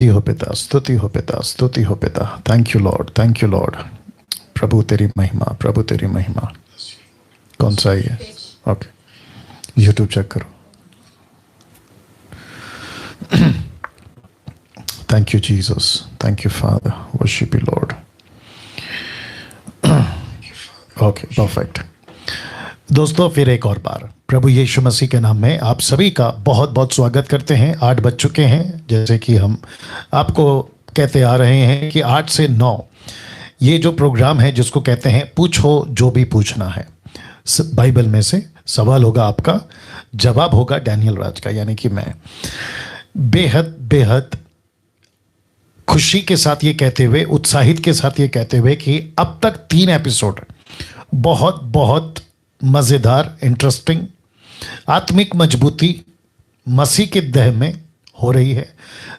स्तुति हो पिता, स्तुति हो पिता। Thank you Lord, thank you Lord. प्रभु तेरी महिमा, प्रभु तेरी महिमा। कौन सा ही है? ओके, यूट्यूब चेक करो। Thank you Jesus, thank you Father, worship you Lord. Okay, perfect. दोस्तों, फिर एक और बार प्रभु यीशु मसीह के नाम में आप सभी का बहुत बहुत स्वागत करते हैं। 8 बज चुके हैं, जैसे कि हम आपको कहते आ रहे हैं कि 8 से 9 ये जो प्रोग्राम है जिसको कहते हैं पूछो जो भी पूछना है। बाइबल में से सवाल होगा आपका, जवाब होगा डैनियल राज का, यानी कि मैं। बेहद बेहद खुशी के साथ ये कहते हुए, उत्साहित के साथ ये कहते हुए कि अब तक 3 एपिसोड बहुत बहुत मज़ेदार, इंटरेस्टिंग, आत्मिक मजबूती मसीह के देह में हो रही है।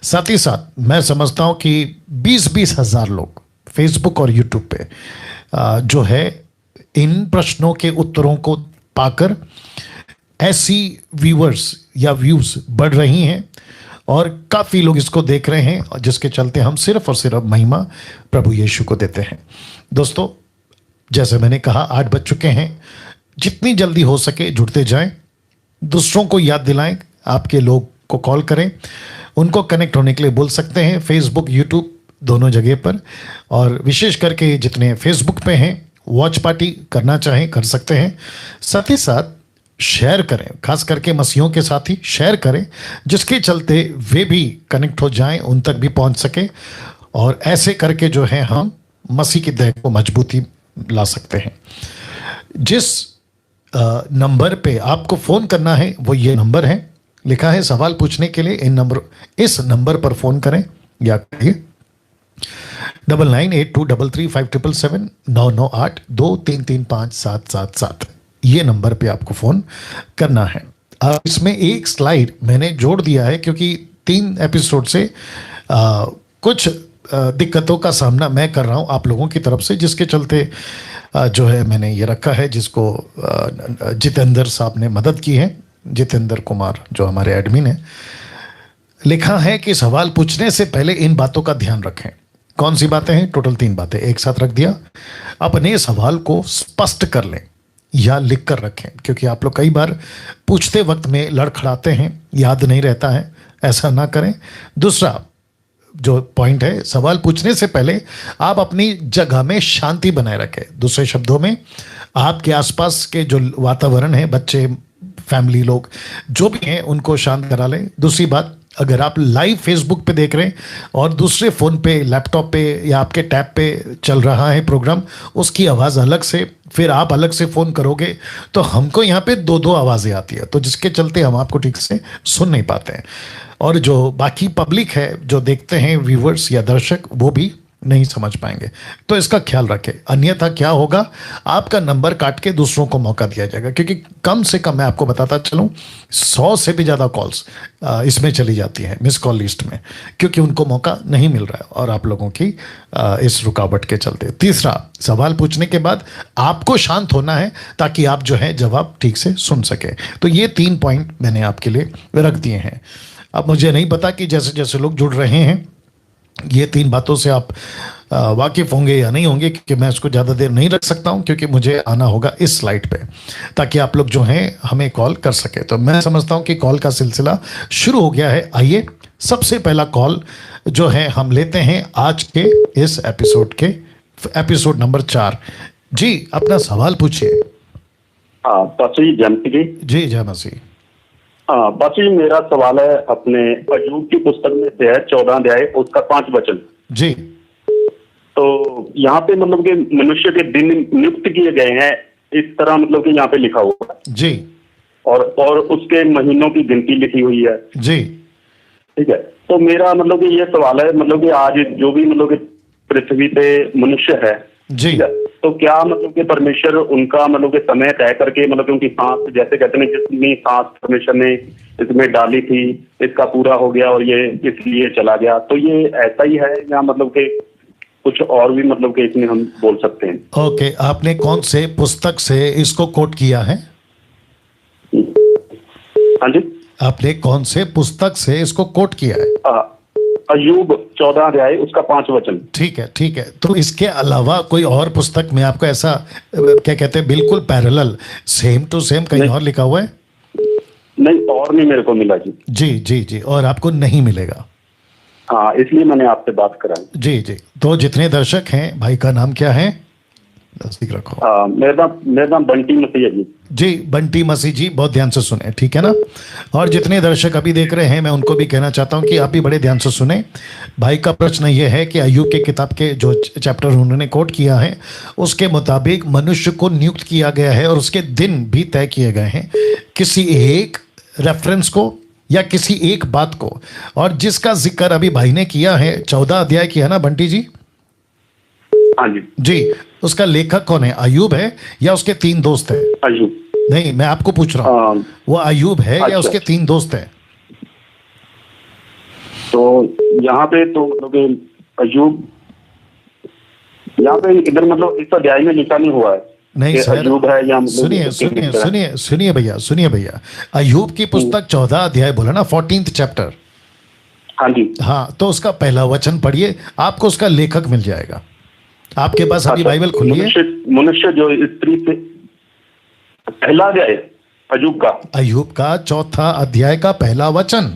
साथ ही साथ मैं समझता हूं कि 20-20 हज़ार लोग फेसबुक और यूट्यूब पे जो है इन प्रश्नों के उत्तरों को पाकर ऐसी व्यूअर्स या व्यूज़ बढ़ रही हैं और काफ़ी लोग इसको देख रहे हैं, जिसके चलते हम सिर्फ और सिर्फ महिमा प्रभु यीशु को देते हैं। दोस्तों, जैसे मैंने कहा 8 बज चुके हैं। जितनी जल्दी हो सके जुड़ते जाएं, दूसरों को याद दिलाएं, आपके लोग को कॉल करें, उनको कनेक्ट होने के लिए बोल सकते हैं, फेसबुक यूट्यूब दोनों जगह पर। और विशेष करके जितने फेसबुक पे हैं, वॉच पार्टी करना चाहें कर सकते हैं। साथ ही साथ शेयर करें, खास करके मसीहों के साथ ही शेयर करें, जिसके चलते वे भी कनेक्ट हो जाएं, उन तक भी पहुंच सके। और ऐसे करके जो है हम मसीह की देह को मजबूती ला सकते हैं। जिस नंबर पे आपको फ़ोन करना है वो ये नंबर है, लिखा है सवाल पूछने के लिए। इस नंबर पर फ़ोन करें या करिए 9982335777 99823357777। ये नंबर पे आपको फ़ोन करना है। अब इसमें एक स्लाइड मैंने जोड़ दिया है क्योंकि 3 एपिसोड से कुछ दिक्कतों का सामना मैं कर रहा हूं आप लोगों की तरफ से, जिसके चलते जो है मैंने ये रखा है, जिसको जितेंद्र साहब ने मदद की है, जितेंद्र कुमार जो हमारे एडमिन है। लिखा है कि सवाल पूछने से पहले इन बातों का ध्यान रखें। कौन सी बातें हैं? टोटल 3 बातें एक साथ रख दिया। अपने सवाल को स्पष्ट कर लें या लिख कर रखें, क्योंकि आप लोग कई बार पूछते वक्त में लड़खड़ाते हैं, याद नहीं रहता है, ऐसा ना करें। दूसरा जो पॉइंट है, सवाल पूछने से पहले आप अपनी जगह में शांति बनाए रखें। दूसरे शब्दों में, आपके आसपास के जो वातावरण है, बच्चे, फैमिली लोग जो भी हैं, उनको शांत करा लें। दूसरी बात, अगर आप लाइव फेसबुक पे देख रहे हैं और दूसरे फ़ोन पे, लैपटॉप पे या आपके टैब पे चल रहा है प्रोग्राम, उसकी आवाज़ अलग से, फिर आप अलग से फ़ोन करोगे तो हमको यहाँ पे 2-2 आवाज़ें आती है, तो जिसके चलते हम आपको ठीक से सुन नहीं पाते हैं। और जो बाकी पब्लिक है, जो देखते हैं व्यूवर्स या दर्शक, वो भी नहीं समझ पाएंगे। तो इसका ख्याल रखें, अन्यथा क्या होगा, आपका नंबर काट के दूसरों को मौका दिया जाएगा। क्योंकि कम से कम मैं आपको बताता चलूं, 100 से भी ज़्यादा कॉल्स इसमें चली जाती हैं, मिस कॉल लिस्ट में, क्योंकि उनको मौका नहीं मिल रहा है और आप लोगों की इस रुकावट के चलते। तीसरा, सवाल पूछने के बाद आपको शांत होना है ताकि आप जो है जवाब ठीक से सुन सके। तो ये 3 पॉइंट मैंने आपके लिए रख दिए हैं। अब मुझे नहीं पता कि जैसे जैसे लोग जुड़ रहे हैं, ये 3 बातों से आप वाकिफ़ होंगे या नहीं होंगे, क्योंकि मैं इसको ज़्यादा देर नहीं रख सकता हूं, क्योंकि मुझे आना होगा इस स्लाइड पे, ताकि आप लोग जो हैं हमें कॉल कर सके। तो मैं समझता हूं कि कॉल का सिलसिला शुरू हो गया है। आइए, सबसे पहला कॉल जो है हम लेते हैं आज के इस एपिसोड नंबर 4। जी, अपना सवाल पूछिए। जी, जय मसीह। हाँ बाकी मेरा सवाल है, अपने अय्यूब की पुस्तक में से है 14 अध्याय, उसका 5 वचन। जी। तो यहाँ पे मतलब कि मनुष्य के दिन नियुक्त किए गए हैं, इस तरह मतलब कि यहाँ पे लिखा हुआ है। जी। और उसके महीनों की गिनती लिखी हुई है। जी। ठीक है, तो मेरा मतलब कि ये सवाल है, मतलब कि आज जो भी मतलब कि पृथ्वी पे मनुष्य है, जी, तो क्या मतलब कि परमेश्वर उनका मतलब कि समय तय करके, मतलब कि उनकी सांस, जैसे कहते हैं जितनी सांस परमेश्वर ने इसमें डाली थी, इसका पूरा हो गया और ये इसलिए चला गया, तो ये ऐसा ही है या मतलब कि कुछ और भी मतलब कि इसमें हम बोल सकते हैं? ओके, आपने कौन से पुस्तक से इसको कोट किया है? हाँ जी, आपने कौन से पुस्तक से इसको कोट किया है? अय्यूब 14 अध्याय उसका 5 वचन। ठीक है, ठीक है। तो इसके अलावा कोई और पुस्तक में आपको ऐसा क्या कहते हैं बिल्कुल पैरेलल सेम टू सेम कहीं नहीं। और लिखा हुआ है? नहीं, और नहीं मेरे को मिला जी। जी जी जी, और आपको नहीं मिलेगा? हाँ, इसलिए मैंने आपसे बात कराई। जी जी। तो जितने दर्शक हैं, भाई का नाम क्या है? नजदीक रखो। मेरा नाम बंटी मसीह है जी। जी, बंटी मसीह जी, बहुत ध्यान से सुने, ठीक है ना? और जितने दर्शक अभी देख रहे हैं, मैं उनको भी कहना चाहता हूं कि आप भी बड़े ध्यान से सुने। भाई का प्रश्न ये है कि अय्यूब के किताब के जो चैप्टर उन्होंने कोट किया है, उसके मुताबिक मनुष्य को नियुक्त किया गया है और उसके दिन भी तय किए गए हैं किसी एक रेफरेंस को या किसी एक बात को। और जिसका जिक्र अभी भाई ने किया है, 14 अध्याय किया है ना बंटी जी? हाँ जी जी। उसका लेखक कौन है? अय्यूब है या उसके 3 दोस्त हैं? अय्यूब। नहीं, मैं आपको पूछ रहा हूँ, वो अय्यूब है अच्छा। या उसके 3 दोस्त हैं? तो यहाँ पे तो मतलब कि अय्यूब, यहाँ पे इधर मतलब इस अध्याय में लिखा नहीं हुआ है नहीं कि सर, अय्यूब है या मतलब सुनिए सुनिए सुनिए सुनिए भैया, सुनिए भैया। अय्यूब की पुस्तक 14 अध्याय बोला ना, 14th चैप्टर। हाँ जी। हाँ, तो उसका पहला वचन पढ़िए, आपको उसका लेखक मिल जाएगा। आपके पास अभी अच्छा, बाइबल खुली है? मनुष्य जो स्त्री से, पहला अध्याय अय्यूब का, अय्यूब का 4था अध्याय का पहला वचन।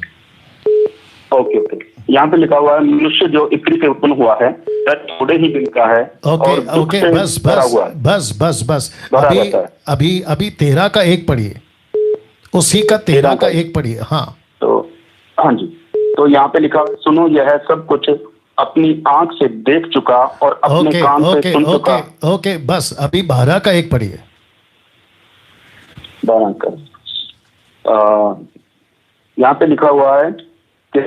Okay okay. यहाँ पे लिखा हुआ है मनुष्य जो स्त्री से उत्पन्न हुआ है वह थोड़े ही दिन का है ओके और दुख ओके, से बस भरा बस हुआ है। बस बस बस। भरा अभी रहता है। अभी अभी 13 का 1 पढ़िए, उसी का 13 का 1 पढ़िए। हाँ तो हाँ जी, तो यहाँ पे लिखा है सुनो यह सब कुछ अपनी आंख से देख चुका और अपने ओके कान से ओके सुन चुका। ओके ओके, बस अभी 12 का 1 पढ़िए। 12 का यहाँ पे लिखा हुआ है कि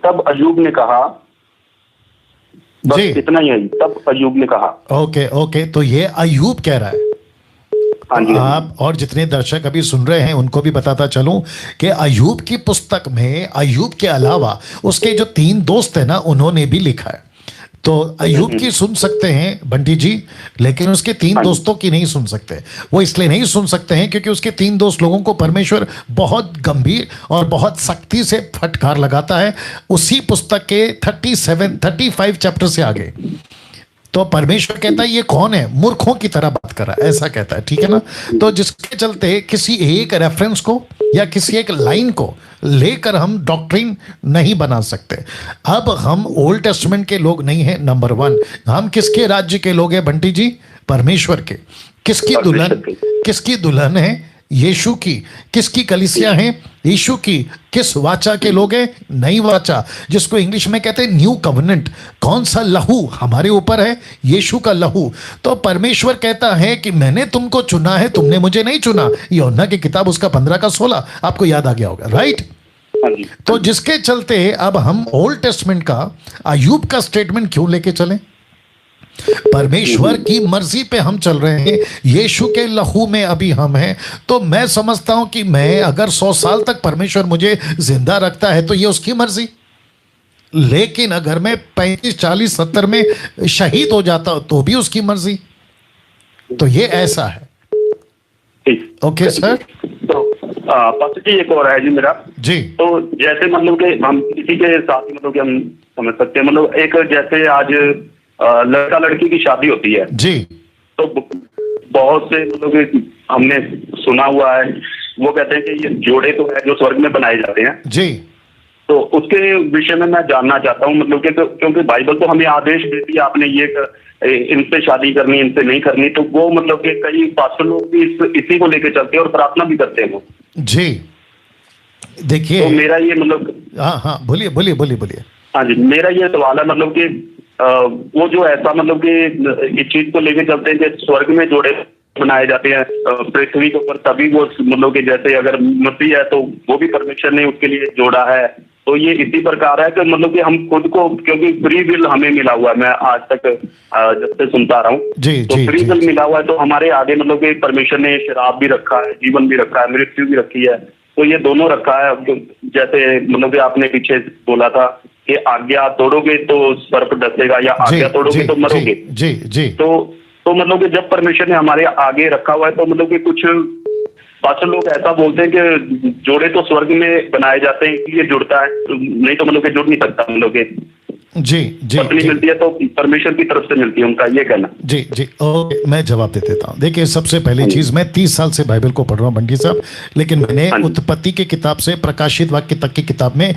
तब अय्यूब ने कहा, बस जी। इतना ही है, तब अय्यूब ने कहा। ओके ओके, तो ये अय्यूब कह रहा है। हाँ जी। आप और जितने दर्शक अभी सुन रहे हैं उनको भी बताता चलूं कि अय्यूब की पुस्तक में अय्यूब के अलावा उसके जो 3 दोस्त हैं ना, उन्होंने भी लिखा है। तो अय्यूब की सुन सकते हैं बंटी जी, लेकिन उसके 3 दोस्तों की नहीं सुन सकते। वो इसलिए नहीं सुन सकते हैं क्योंकि उसके 3 दोस्त लोगों को परमेश्वर बहुत गंभीर और बहुत सख्ती से फटकार लगाता है उसी पुस्तक के 35 चैप्टर से आगे। तो परमेश्वर कहता है ये कौन है, मूर्खों की तरह बात कर रहा है, ऐसा कहता है, ठीक है ना? तो जिसके चलते किसी एक रेफरेंस को या किसी एक लाइन को लेकर हम डॉक्ट्रिन नहीं बना सकते। अब हम ओल्ड टेस्टमेंट के लोग नहीं हैं, नंबर 1। हम किसके राज्य के लोग हैं बंटी जी? परमेश्वर के। किसकी दुल्हन है? यीशु की। किसकी कलीसिया है? यीशु की। किस वाचा के लोग हैं? नई वाचा, जिसको इंग्लिश में कहते हैं न्यू कवनेंट। कौन सा लहू हमारे ऊपर है? यीशु का लहू। तो परमेश्वर कहता है कि मैंने तुमको चुना है, तुमने मुझे नहीं चुना। यूहन्ना की किताब उसका 15 का 16 आपको याद आ गया होगा, राइट? तो जिसके चलते अब हम ओल्ड टेस्टमेंट का अय्यूब का स्टेटमेंट क्यों लेके चलें? परमेश्वर की मर्जी पे हम चल रहे हैं, यीशु के लहू में अभी हम हैं। तो मैं समझता हूं कि मैं अगर 100 साल तक परमेश्वर मुझे जिंदा रखता है तो ये उसकी मर्जी, लेकिन अगर मैं 35 40 70 में शहीद हो जाता हूं तो भी उसकी मर्जी। तो ये ऐसा है। Okay sir. तो पास्टर जी एक और है जी मेरा जी। तो जैसे मतलब कि हम इसी के साथ मतलब कि हम समझ सकते हैं, मतलब एक जैसे आज लड़का लड़की की शादी होती है जी, तो बहुत से मतलब कि हमने सुना हुआ है, वो कहते हैं कि ये जोड़े तो है जो स्वर्ग में बनाए जाते हैं जी। तो उसके विषय में मैं जानना चाहता हूँ, मतलब कि क्योंकि बाइबल तो हमें आदेश देती है आपने ये इनसे शादी करनी इनसे नहीं करनी, तो वो मतलब कि कई पास्टर लोग भी इसी को लेके चलते हैं और प्रार्थना भी करते हैं वो जी। देखिए तो मेरा ये मतलब, हाँ हाँ, बोलिए बोलिए बोलिए बोलिए। हाँ जी, मेरा ये सवाल है मतलब कि वो जो ऐसा मतलब कि इस चीज को लेके चलते हैं कि स्वर्ग में जोड़े बनाए जाते हैं पृथ्वी के ऊपर, तभी वो मतलब कि जैसे अगर मसीह है तो वो भी परमेश्वर ने उसके लिए जोड़ा है। तो ये इसी प्रकार है कि मतलब कि हम खुद को, क्योंकि फ्री विल हमें मिला हुआ है, मैं आज तक जब से सुनता रहा हूँ तो फ्री विल मिला हुआ है, तो हमारे आगे मतलब कि परमेश्वर ने शराब भी रखा है, जीवन भी रखा है, मृत्यु भी रखी है, तो ये दोनों रखा है। जैसे मतलब कि आपने पीछे बोला था कि आज्ञा तोड़ोगे तो सर्प डसेगा या आज्ञा तोड़ोगे तो मरोगे। जी जी। तो मतलब कि जब परमेश्वर ने हमारे आगे रखा हुआ है तो मतलब कि कुछ पास्टर लोग ऐसा बोलते हैं कि जोड़े तो स्वर्ग में बनाए जाते हैं इसलिए जुड़ता है, नहीं तो मतलब के जुड़ नहीं सकता हम लोग के। जी जी पत्नी जी मिलती है तो परमेश्वर की तरफ से मिलती है, उनका ये कहना। जी जी ओके, मैं जवाब दे देता हूँ। देखिए, सबसे पहली हाँ जी। चीज, मैं 30 साल से बाइबल को पढ़ रहा हूँ बंटी साहब, लेकिन मैंने हाँ जी। उत्पत्ति की किताब से प्रकाशित वाक्य तक की किताब में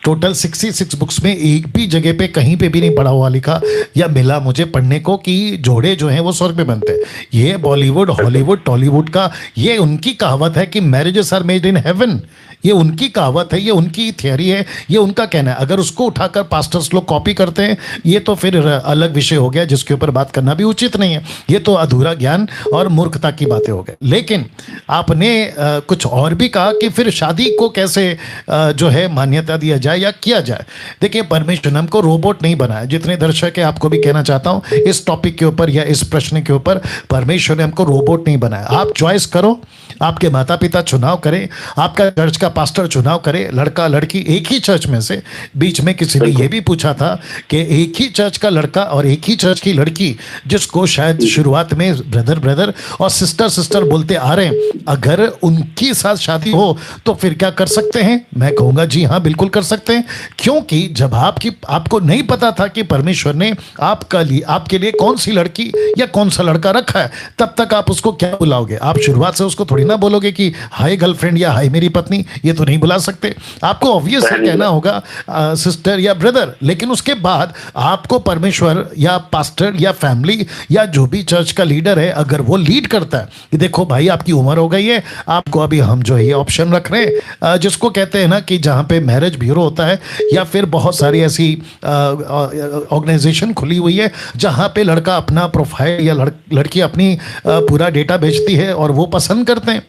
टोटल 66 बुक्स में एक भी जगह पे कहीं पे भी नहीं पढ़ा हुआ लिखा या मिला मुझे पढ़ने को कि जोड़े जो हैं वो स्वर्ग में बनते हैं। ये बॉलीवुड, हॉलीवुड, टॉलीवुड का ये उनकी कहावत है कि marriages are made in heaven. ये उनकी कहावत है, ये उनकी थियरी है, ये उनका कहना है। अगर उसको उठाकर पास्टर्स लोग कॉपी करते हैं, ये तो फिर अलग विषय हो गया जिसके ऊपर बात करना भी उचित नहीं है। ये तो अधूरा ज्ञान और मूर्खता की बातें हो गई। लेकिन आपने कुछ और भी कहा कि फिर शादी को कैसे जो है मान्यता दिया जाए या किया जाए। देखिए, परमेश्वर ने हमको रोबोट नहीं बनाया। जितने दर्शक है, आपको भी कहना चाहता हूं इस टॉपिक के ऊपर या इस प्रश्न के ऊपर, परमेश्वर ने हमको रोबोट नहीं बनाया। आप चॉइस करो, आपके माता पिता चुनाव करें, आपका चर्च का पास्टर चुनाव करे, लड़का लड़की एक ही चर्च में से। बीच में किसी ने यह भी पूछा था कि एक ही चर्च का लड़का और एक ही चर्च की लड़की, जिसको शायद शुरुआत में ब्रदर ब्रदर और सिस्टर सिस्टर बोलते आ रहे हैं, अगर उनकी साथ शादी हो तो फिर क्या कर सकते हैं? मैं कहूंगा जी हाँ, बिल्कुल कर सकते हैं। क्योंकि जब आपको नहीं पता था कि परमेश्वर ने आपके लिए कौन सी लड़की या कौन सा लड़का रखा है, तब तक आप उसको क्या बुलाओगे? आप शुरुआत से उसको थोड़ी ना बोलोगे कि हाय गर्लफ्रेंड या हाय मेरी पत्नी, ये तो नहीं बुला सकते। आपको ऑब्वियसली कहना होगा सिस्टर या ब्रदर। लेकिन उसके बाद आपको परमेश्वर या पास्टर या फैमिली या जो भी चर्च का लीडर है, अगर वो लीड करता है कि देखो भाई आपकी उम्र हो गई है, आपको अभी हम जो है ये ऑप्शन रख रहे हैं, जिसको कहते हैं ना कि जहाँ पे मैरिज ब्यूरो होता है या फिर बहुत सारी ऐसी ऑर्गेनाइजेशन खुली हुई है जहाँ पे लड़का अपना प्रोफाइल या लड़की अपनी पूरा डेटा बेचती है और वो पसंद करते हैं।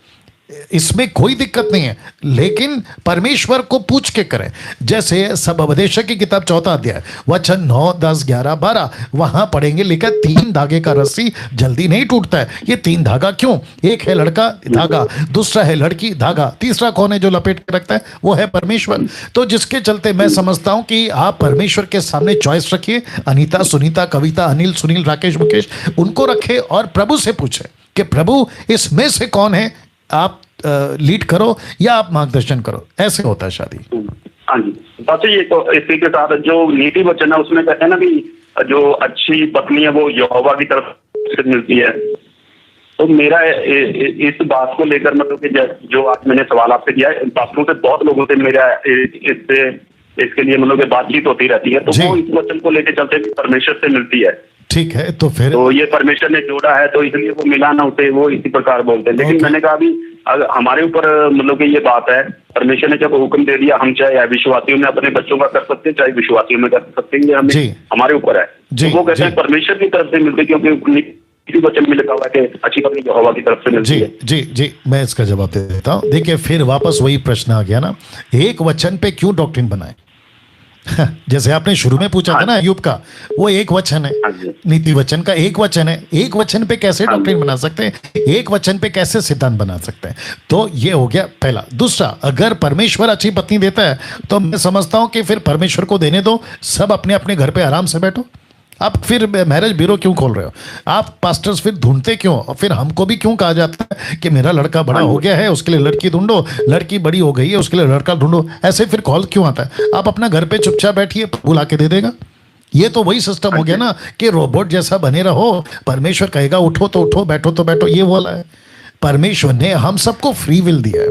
इसमें कोई दिक्कत नहीं है, लेकिन परमेश्वर को पूछ के करें। जैसे सब उपदेशक की किताब 4 अध्याय वचन 9, 10, 11, 12 वहां पढ़ेंगे लिखा 3 धागे का रस्सी जल्दी नहीं टूटता है। ये 3 धागा क्यों? एक है लड़का धागा, दूसरा है लड़की धागा, तीसरा कौन है जो लपेट के रखता है? वो है परमेश्वर। तो जिसके चलते मैं समझता हूं कि आप परमेश्वर के सामने चॉइस रखिए। अनीता, सुनीता, कविता, अनिल, सुनील, राकेश, मुकेश, उनको रखे और प्रभु से पूछे कि प्रभु इसमें से कौन है, आप लीड करो या आप मार्गदर्शन करो। ऐसे होता है शादी। हाँ जी, बस ये तो इसी के साथ जो नीति वचन है उसमें कहते हैं ना कि जो अच्छी पत्नी है वो यहोवा की तरफ से मिलती है। तो मेरा इस बात को लेकर मतलब कि जो आज मैंने सवाल आपसे किया है, बातों से बहुत लोगों से मेरा इसके लिए मतलब कि बातचीत होती रहती है। तो वो इस वचन को लेकर चलते हैं परमेश्वर से मिलती है। ठीक है, तो फिर तो ये परमेश्वर ने जोड़ा है तो इसलिए वो मिला ना उसे, वो इसी प्रकार बोलते हैं। लेकिन मैंने कहा अभी हमारे ऊपर मतलब कि ये बात है, परमेश्वर ने जब हुक्म दे दिया, हम चाहे विश्वासियों में अपने बच्चों का कर सकते हैं, चाहे विश्वासियों में कर सकते हैं, ये हमें हमारे ऊपर है। तो वो कहते हैं परमेश्वर की तरफ से मिलते, क्योंकि किसी वचन में लिखा हुआ है कि अच्छी पत्नी यहोवा की तरफ से मिलती है। जी जी, मैं इसका जवाब दे देता हूँ। देखिए, फिर वापस वही प्रश्न आ गया ना, एक वचन पे क्यों डॉक्ट्रिन बनाए? जैसे आपने शुरू में पूछा था ना अय्यूब का, वो एक वचन है, नीति वचन का एक वचन है। एक वचन पे कैसे डॉक्ट्रिन बना सकते हैं? एक वचन पे कैसे सिद्धांत बना सकते हैं? तो ये हो गया पहला। दूसरा, अगर परमेश्वर अच्छी पत्नी देता है तो मैं समझता हूं कि फिर परमेश्वर को देने दो, सब अपने अपने घर पे आराम से बैठो। आप फिर मैरिज ब्यूरो क्यों खोल रहे हो? आप पास्टर्स फिर ढूंढते क्यों? और फिर हमको भी क्यों कहा जाता है कि मेरा लड़का बड़ा हो गया है उसके लिए लड़की ढूंढो, लड़की बड़ी हो गई है उसके लिए लड़का ढूंढो? ऐसे फिर कॉल क्यों आता है? आप अपना घर पे चुपचाप बैठिए, बुला के दे देगा। ये तो वही सिस्टम हो गया ना कि रोबोट जैसा बने रहो, परमेश्वर कहेगा उठो तो उठो, बैठो तो बैठो। ये बोला है परमेश्वर ने हम सबको फ्री विल दिया है।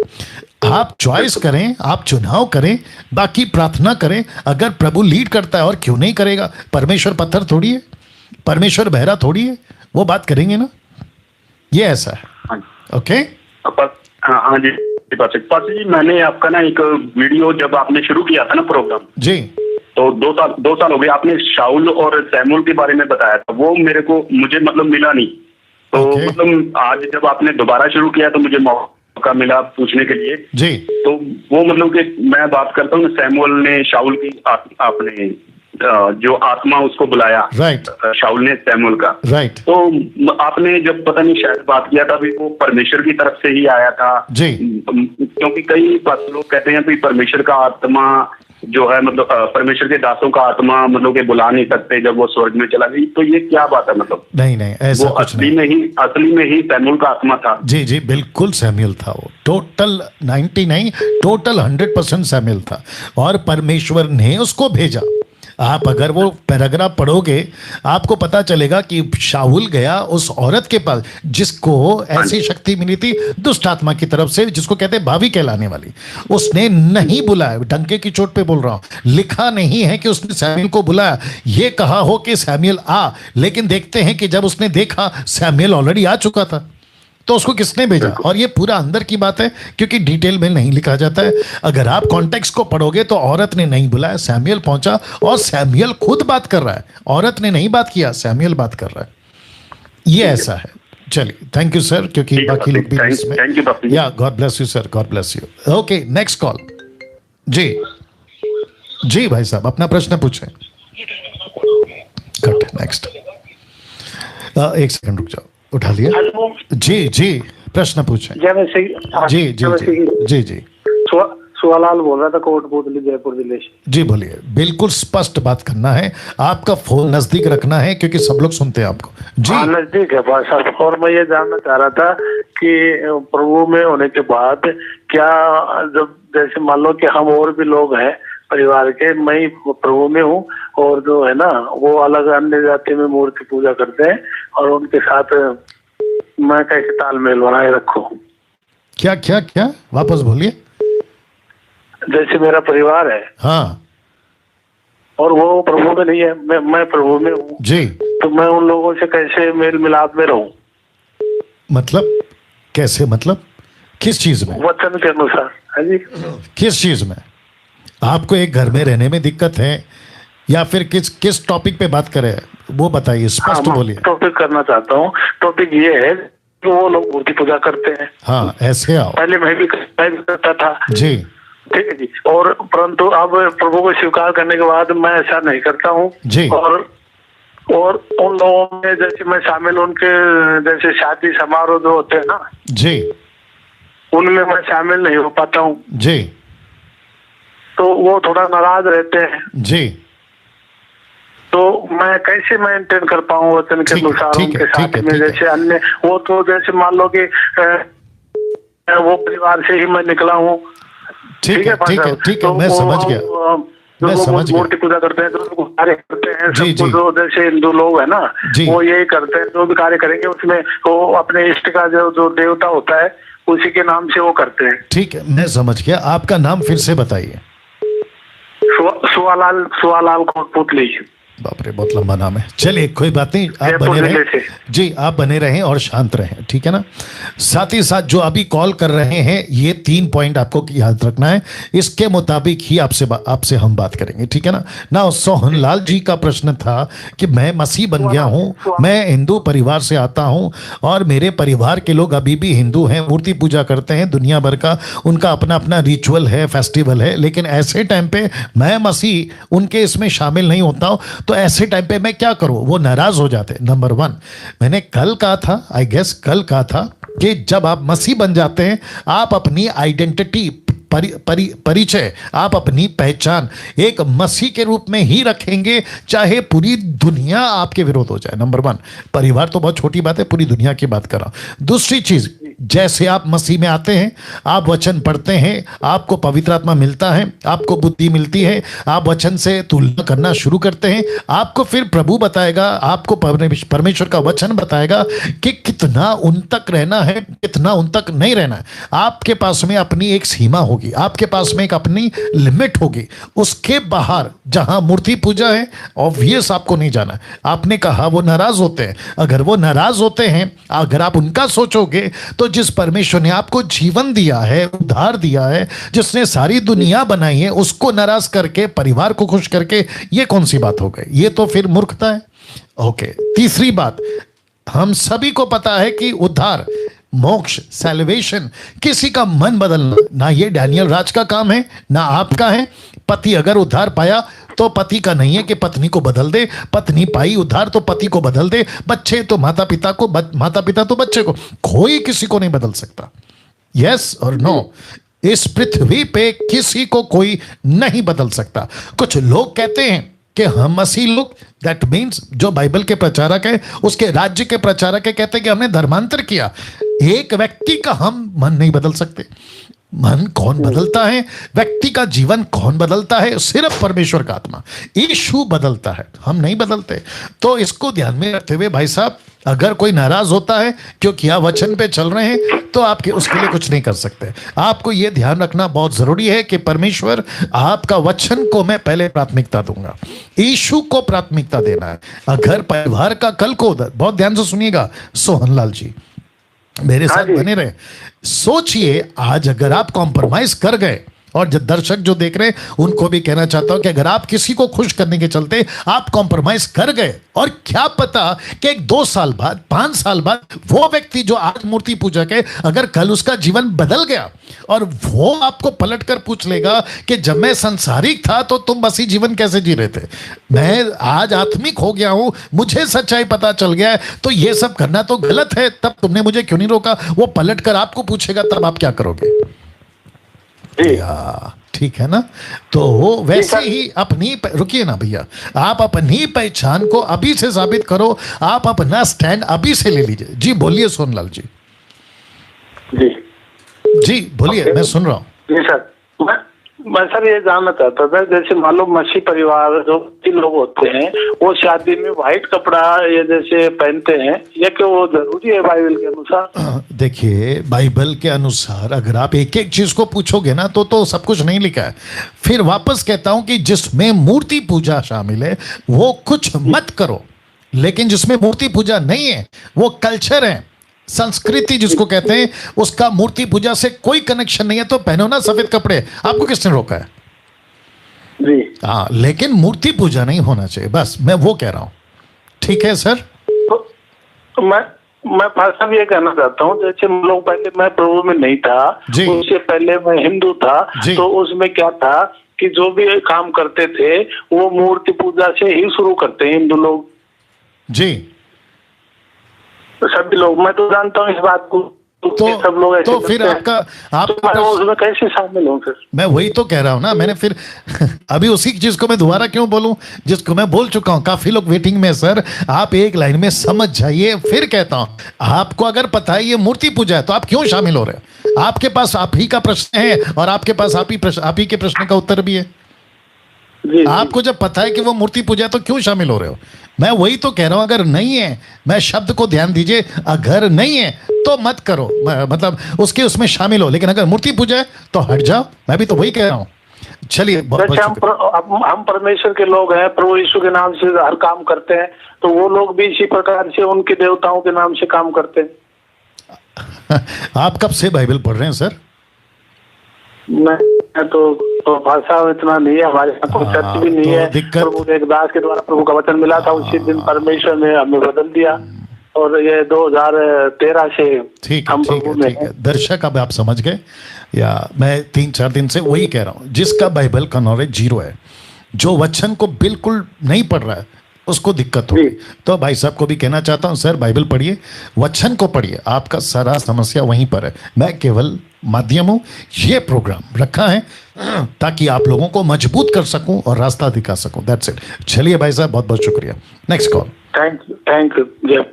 आप चॉइस करें, आप चुनाव करें, बाकी प्रार्थना करें। अगर प्रभु लीड करता है, और क्यों नहीं करेगा? परमेश्वर पत्थर थोड़ी है, परमेश्वर बहरा थोड़ी है, वो बात करेंगे ना। ये ऐसा है। ओके, हाँ जी पास्टर जी, मैंने आपका ना एक वीडियो जब आपने शुरू किया था ना प्रोग्राम जी, तो 2 साल हो गए, आपने शाऊल और सैमुअल के बारे में बताया था, वो मुझे मतलब मिला नहीं। तो मतलब आज जब आपने दोबारा शुरू किया तो मुझे मौका मिला पूछने के लिए जी। तो वो मतलब कि मैं बात करता हूँ, सैमुअल ने शाऊल की आपने जो आत्मा उसको बुलाया, राइट, शाऊल ने सैमुअल का, राइट। तो आपने जब पता नहीं शायद बात किया था भी वो परमेश्वर की तरफ से ही आया था जी, क्योंकि कई लोग कहते हैं कि परमेश्वर का आत्मा जो है मतलब परमेश्वर के दासों का आत्मा मतलब के बुला नहीं सकते जब वो स्वर्ग में चला गई, तो ये क्या बात है? मतलब नहीं नहीं, ऐसा वो कुछ नहीं। असली में ही सैमुअल का आत्मा था। जी जी, बिल्कुल सैमुअल था वो, टोटल 90 नहीं, टोटल 100% सैमुअल था, और परमेश्वर ने उसको भेजा। आप अगर वो पैराग्राफ पढ़ोगे आपको पता चलेगा कि शाऊल गया उस औरत के पास जिसको ऐसी शक्ति मिली थी दुष्ट आत्मा की तरफ से, जिसको कहते हैं भावी कहलाने वाली। उसने नहीं बुलाया, डंके की चोट पे बोल रहा हूं, लिखा नहीं है कि उसने सैमुअल को बुलाया, ये कहा हो कि सैमुअल आ, लेकिन देखते हैं कि जब उसने देखा सैमुअल ऑलरेडी आ चुका था, तो उसको किसने भेजा? और ये पूरा अंदर की बात है क्योंकि डिटेल में नहीं लिखा जाता है। अगर आप कॉन्टेक्स्ट को पढ़ोगे तो औरत ने नहीं बुलाया, सैमुअल पहुंचा और सैमुअल खुद बात कर रहा है, औरत ने नहीं बात किया, सैमुअल बात कर रहा है। ये ऐसा है। चलिए, थैंक यू सर, क्योंकि बाकी लोग भी इसमें। Thank you. या God bless you sir, God bless you. Okay, next call. जी जी भाई साहब, अपना प्रश्न पूछें। Cut, next. एक सेकंड रुक जाओ, उठा लिया। जी जी, प्रश्न पूछें। जी जी जी जी जी। सुवालाल बोल रहा था, कोटपुतली जयपुर जिले से। जी बोलिए, बिल्कुल स्पष्ट बात करना है, आपका फोन नजदीक रखना है क्योंकि सब लोग सुनते हैं आपको। जी नजदीक है भाई साहब, और मैं ये जानना चाह रहा था कि प्रभु में होने के बाद क्या, जब जैसे मान लो कि हम और भी लोग हैं परिवार के, मैं प्रभु में हूँ और जो है ना वो अलग अन्य जाति में मूर्ति पूजा करते हैं, और उनके साथ मैं कैसे तालमेल बनाए रखूं? क्या क्या क्या, वापस बोलिए। जैसे मेरा परिवार है, हाँ, और वो प्रभु में नहीं है, मैं प्रभु में हूँ जी, तो मैं उन लोगों से कैसे मेल मिलाप में रहूं? मतलब कैसे, मतलब किस चीज में? वचन के अनुसार। हाँ जी। किस चीज में? आपको एक घर में रहने में दिक्कत है या फिर किस किस टॉपिक पे बात करें वो बताइए, स्पष्ट बोलिए। टॉपिक करना चाहता हूँ। टॉपिक ये है कि वो लोग मूर्ति पूजा करते हैं। हाँ, ऐसे आओ। पहले मैं भी करता था जी, ठीक है जी, और परंतु अब प्रभु को स्वीकार करने के बाद मैं ऐसा नहीं करता हूँ जी। और उन लोगों में जैसे मैं शामिल, उनके जैसे शादी समारोह जो होते हैं ना जी, उनमें मैं शामिल नहीं हो पाता हूँ जी, तो वो थोड़ा नाराज रहते हैं। जी, तो मैं कैसे मेंटेन कर पाऊँ वचन के अनुसार उनके साथ में? जैसे अन्य वो तो जैसे मान लो कि वो परिवार से ही मैं निकला हूँ। ठीक है ठीक है ठीक है, मैं समझ गया, मैं समझ गया। मूर्ति पूजा करते हैं, जो कार्य करते हैं, जी, सब जो जैसे हिंदू लोग है ना वो यही करते हैं, जो भी कार्य करेंगे उसमें वो अपने इष्ट का जो देवता होता है उसी के नाम से वो करते हैं। ठीक है, मैं समझ गया। आपका नाम फिर से बताइए। सुवालाल कोटपुतली। बाप रे, बहुत लंबा नाम है। चलिए, कोई बात नहीं, आप बने रहें जी, आप बने रहें और शांत रहें, ठीक है ना। साथ ही साथ जो अभी कॉल कर रहे हैं, ये 3 पॉइंट आपको याद रखना है, इसके मुताबिक ही आपसे हम बात करेंगे, ठीक है ना। सोहनलाल जी का प्रश्न था कि मैं मसीह बन गया हूं, मैं हिंदू परिवार से आता हूं और मेरे परिवार के लोग अभी भी हिंदू हैं, मूर्ति पूजा करते हैं, दुनिया भर का उनका अपना अपना रिचुअल है, फेस्टिवल है, लेकिन ऐसे टाइम पे मैं मसीह उनके इसमें शामिल नहीं होता हूं, तो ऐसे टाइम पे मैं क्या करूं? वो नाराज हो जाते। नंबर 1, मैंने कल कहा था, आई गेस कल कहा था कि जब आप मसीह बन जाते हैं आप अपनी आइडेंटिटी, परिचय, आप अपनी पहचान एक मसीह के रूप में ही रखेंगे, चाहे पूरी दुनिया आपके विरोध हो जाए। नंबर 1, परिवार तो बहुत छोटी बात है, पूरी दुनिया की बात कर रहा हूं। दूसरी चीज, जैसे आप मसीह में आते हैं, आप वचन पढ़ते हैं, आपको पवित्र आत्मा मिलता है, आपको बुद्धि मिलती है, आप वचन से तुलना करना शुरू करते हैं, आपको फिर प्रभु बताएगा, आपको परमेश्वर का वचन बताएगा कि कितना उन तक रहना है, कितना उन तक नहीं रहना है। आपके पास में अपनी एक सीमा होगी, आपके पास में एक अपनी लिमिट होगी, उसके बाहर जहां मूर्ति पूजा है ऑब्वियस आपको नहीं जाना है। आपने कहा वो नाराज होते हैं, अगर वो नाराज होते हैं, अगर आप उनका सोचोगे तो जिस परमेश्वर ने आपको जीवन दिया है, उद्धार दिया है, जिसने सारी दुनिया बनाई है, उसको नाराज करके परिवार को खुश करके ये कौन सी बात हो गई? ये तो फिर मूर्खता है। ओके, तीसरी बात, हम सभी को पता है कि उद्धार, मोक्ष, सैल्वेशन किसी का मन बदलना ना ये डैनियल राज का काम है ना आपका है। पति अगर उद्धार पाया तो पति का नहीं है कि पत्नी को बदल दे, पत्नी पाई उद्धार तो पति को बदल दे, बच्चे तो माता पिता को, माता पिता तो बच्चे को, कोई किसी को नहीं बदल सकता। यस और नो। इस पृथ्वी पे किसी को कोई नहीं बदल सकता। कुछ लोग कहते हैं कि हम मसीह लोग, दैट मीन्स जो बाइबल के प्रचारक है, उसके राज्य के प्रचारक है, कहते हैं कि हमने धर्मांतर किया। एक व्यक्ति का हम मन नहीं बदल सकते। मन कौन बदलता है? व्यक्ति का जीवन कौन बदलता है? सिर्फ परमेश्वर का आत्मा, यीशु बदलता है, हम नहीं बदलते। तो इसको ध्यान में रखते हुए भाई साहब, अगर कोई नाराज होता है क्योंकि आप वचन पे चल रहे हैं, तो आपके उसके लिए कुछ नहीं कर सकते। आपको यह ध्यान रखना बहुत जरूरी है कि परमेश्वर, आपका वचन को मैं पहले प्राथमिकता दूंगा, यीशु को प्राथमिकता देना है। अगर परिवार का कल को, बहुत ध्यान से सुनिएगा सोहनलाल जी, मेरे साथ बने रहे, सोचिए आज अगर आप कॉम्प्रोमाइज कर गए, और जो दर्शक जो देख रहे हैं उनको भी कहना चाहता हूं कि अगर आप किसी को खुश करने के चलते आप कॉम्प्रोमाइज कर गए, और क्या पता कि 2 साल बाद, 5 साल बाद वो व्यक्ति जो आज मूर्ति पूजक है, अगर कल उसका जीवन बदल गया और वो आपको पलटकर पूछ लेगा कि जब मैं संसारिक था तो तुम मसीह जीवन कैसे जी रहे थे, मैं आज आत्मिक हो गया हूं, मुझे सच्चाई पता चल गया है, तो ये सब करना तो गलत है, तब तुमने मुझे क्यों नहीं रोका, वो पलटकर आपको पूछेगा, तब आप क्या करोगे? ठीक है ना? तो वैसे ही अपनी, रुकिए ना भैया, आप अपनी पहचान को अभी से साबित करो, आप अपना स्टैंड अभी से ले लीजिए। जी बोलिए सोनलाल जी। जी बोलिए, मैं सुन रहा हूँ। जी सर, मैं सर ये जानना चाहता था, जैसे मान लो मसीह परिवार जो लोग होते हैं वो शादी में व्हाइट कपड़ा ये जैसे पहनते हैं, ये क्यों वो जरूरी है बाइबल के अनुसार? देखिए, बाइबल के अनुसार अगर आप एक एक चीज को पूछोगे ना तो सब कुछ नहीं लिखा है। फिर वापस कहता हूं कि जिसमें मूर्ति पूजा शामिल है वो कुछ मत करो, लेकिन जिसमें मूर्ति पूजा नहीं है, वो कल्चर है, संस्कृति जिसको कहते हैं, उसका मूर्ति पूजा से कोई कनेक्शन नहीं है, तो पहनो ना सफेद कपड़े, आपको किसने रोका है? जी हाँ, लेकिन मूर्ति पूजा नहीं होना चाहिए, बस मैं वो कह रहा हूं। ठीक है सर? तो मैं भाषा ये कहना चाहता हूँ, जैसे लोग पहले मैं प्रभु में नहीं था, उससे पहले मैं हिंदू था, तो उसमें क्या था कि जो भी काम करते थे वो मूर्ति पूजा से ही शुरू करते हैं हिंदू लोग। जी, सभी लोग, मैं तो जानता हूँ इस बात को, तो सब लोग ऐसे तो फिर आप तो उसमें कैसे शामिल हूँ? फिर मैं वही तो कह रहा हूँ ना, मैंने फिर अभी उसी चीज को मैं दोबारा क्यों बोलूं जिसको मैं बोल चुका हूं। काफी लोग वेटिंग में। सर आप एक लाइन में समझ जाइए, फिर कहता हूं, आपको अगर पता है ये मूर्ति पूजा है तो आप क्यों शामिल हो रहे हो? आपके पास आप ही का प्रश्न है और आपके पास आप ही के प्रश्न का उत्तर भी है। आपको जब पता है कि वो मूर्ति पूजा है तो क्यों शामिल हो रहे हो? मैं वही तो कह रहा हूं, अगर नहीं है, मैं शब्द को ध्यान दीजिए, अगर नहीं है तो मत करो, मतलब उसके उसमें शामिल हो, लेकिन अगर मूर्ति पूजा है तो हट जाओ। मैं भी तो वही कह रहा हूं। चलिए, हम परमेश्वर के लोग हैं, प्रभु यीशु के नाम से हर काम करते हैं, तो वो लोग भी इसी प्रकार से उनके देवताओं के नाम से काम करते हैं। आप कब से बाइबल पढ़ रहे हैं सर? मैं तो भाषा इतना नहीं है हमारे यहाँ, कोई चर्च भी नहीं है। प्रभु एक दास के द्वारा प्रभु का वचन मिला था, उसी दिन परमेश्वर ने हमें बदल दिया, और ये 2013 से हम प्रभु में हैं। दर्शक, अब आप समझ गए, या मैं 3-4 दिन से वही कह रहा हूँ, जिसका बाइबल का नॉलेज 0 है, जो वचन को बिल्कुल नहीं पढ़ रहा है, उसको दिक्कत होगी। तो भाई साहब को भी कहना चाहता हूं, सर बाइबल पढ़िए, वचन को पढ़िए, आपका सारा समस्या वहीं पर है। मैं केवल माध्यम हूं, ये प्रोग्राम रखा है ताकि आप लोगों को मजबूत कर सकूं और रास्ता दिखा सकूं। That's it. चलिए भाई साहब, बहुत बहुत शुक्रिया। Next call. Thank you.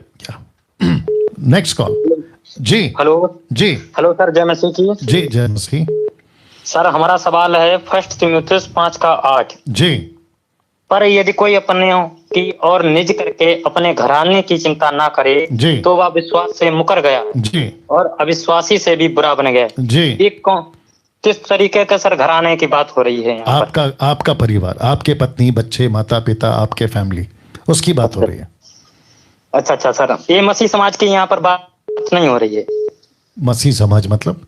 Next call. जी हेलो। जी हेलो सर, जय मसीह की। जी जय मसीह। सर हमारा सवाल है 1 तीमुथियुस 5:8। जी। पर यदि कोई अपने की और निज करके अपने घराने की चिंता ना करे जी, तो वह विश्वास से मुकर गया जी, और अविश्वासी से भी बुरा बन गया जी। एक किस तरीके का सर घराने की बात हो रही है? आपका परिवार, आपके पत्नी, बच्चे, माता पिता, आपके फैमिली, उसकी बात हो रही है। अच्छा सर, ये मसीह समाज की यहाँ पर बात नहीं हो रही है। मसीह समाज मतलब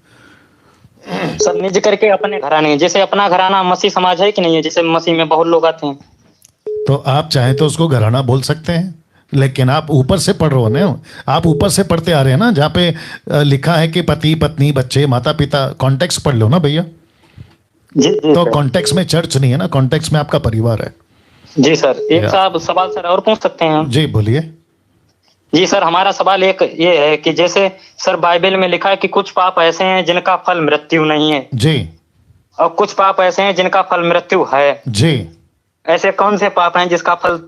सर निज करके अपने घराने, जैसे अपना घराना मसीह समाज है कि नहीं है? जैसे मसीह में बहुत लोग आते हैं, तो आप चाहें तो उसको घराना बोल सकते हैं, लेकिन आप ऊपर से पढ़ रहे हो ना, आप ऊपर से पढ़ते आ रहे हैं ना, जहाँ पे लिखा है कि पति पत्नी बच्चे माता पिता। कॉन्टेक्स्ट पढ़ लो ना भैया। तो कॉन्टेक्स्ट में चर्च नहीं है ना, कॉन्टेक्स्ट में आपका परिवार है। जी सर, एक सवाल सर और पूछ सकते हैं? जी बोलिए। जी सर, हमारा सवाल एक ये है कि जैसे सर बाइबल में लिखा है कि कुछ पाप ऐसे हैं जिनका फल मृत्यु नहीं है, जी और कुछ पाप ऐसे हैं जिनका फल मृत्यु है। जी। ऐसे कौन से पाप हैं जिसका फल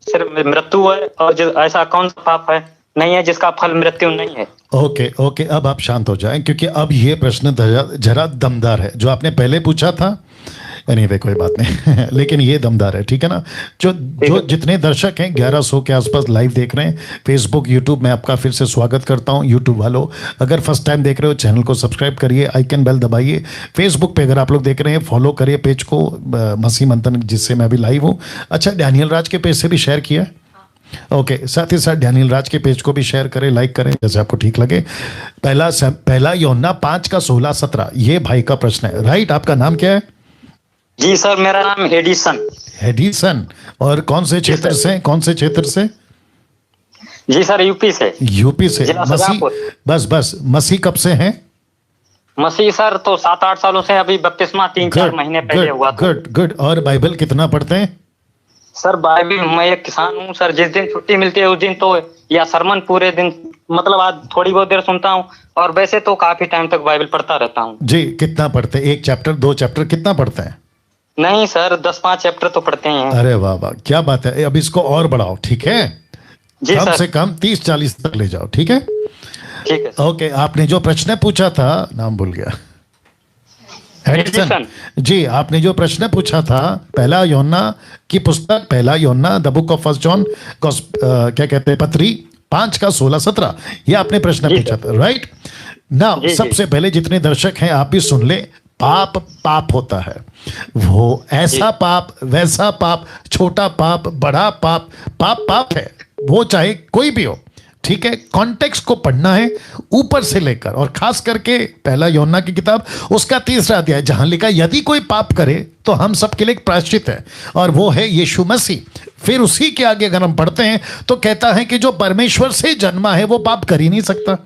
सिर्फ मृत्यु है, और ऐसा कौन सा पाप है नहीं है जिसका फल मृत्यु नहीं है? ओके ओके, अब आप शांत हो जाएं, क्योंकि अब ये प्रश्न जरा दमदार है। जो आपने पहले पूछा था, एनीवे कोई बात नहीं लेकिन ये दमदार है, ठीक है ना। जो जितने दर्शक हैं 1100 के आसपास लाइव देख रहे हैं फेसबुक यूट्यूब में, आपका फिर से स्वागत करता हूं। यूट्यूब वालों, अगर फर्स्ट टाइम देख रहे हो चैनल को सब्सक्राइब करिए, आइकन बेल दबाइए। फेसबुक पे अगर आप लोग देख रहे हैं फॉलो करिए पेज को, मसीह मंथन, जिससे मैं अभी लाइव हूँ। अच्छा, डैनियल राज के पेज से भी शेयर किया, ओके। साथ ही साथ डैनियल राज के पेज को भी शेयर करें, लाइक करें, जैसे आपको ठीक लगे। पहला यूहन्ना 5:16-17 ये भाई का प्रश्न है, राइट? आपका नाम क्या है? जी सर, मेरा नाम एडिसन। एडिसन, और कौन से क्षेत्र से? कौन से क्षेत्र से? जी सर, यूपी से। यूपी से। मसीह, बस मसीह कब से हैं? मसीह सर तो 7-8 सालों से, अभी बपतिस्मा 3-4 महीने पहले हुआ था। गुड। और बाइबल कितना पढ़ते हैं? सर बाइबल, मैं एक किसान हूँ सर, जिस दिन छुट्टी मिलती है उस दिन तो, या सरमन पूरे दिन, मतलब आज थोड़ी बहुत देर सुनता हूँ, और वैसे तो काफी टाइम तक बाइबल पढ़ता रहता हूँ। जी, कितना पढ़ते हैं? 1 चैप्टर 2 चैप्टर कितना पढ़ते हैं? नहीं सर, 10-5 चैप्टर तो पढ़ते हैं। अरे वाह वाह, क्या बात है। अब इसको और बढ़ाओ, ठीक है? जी कम सर। से कम 30-40 तक ले जाओ, ठीक है? ठीक है। ओके, आपने जो प्रश्न पूछा था, नाम भूल गया। एडिसन जी, आपने जो प्रश्न पूछा था, पहला यूहन्ना की पुस्तक, पहला यूहन्ना the book of first John, क्या कहते हैं, पत्री 5:16-17, ये आपने प्रश्न पूछा था, राइट? नाउ सबसे पहले जितने दर्शक हैं आप भी सुन ले, पाप होता है। वो ऐसा पाप, वैसा पाप, छोटा पाप, बड़ा पाप, पाप है, वो चाहे कोई भी हो, ठीक है? कॉन्टेक्स्ट को पढ़ना है ऊपर से लेकर, और खास करके पहला यूहन्ना की किताब, उसका 3रा अध्याय, जहां लिखा यदि कोई पाप करे तो हम सबके लिए एक प्रायश्चित है, और वो है यीशु मसीह। फिर उसी के आगे अगर हम पढ़ते हैं तो कहता है कि जो परमेश्वर से जन्मा है वो पाप कर ही नहीं सकता,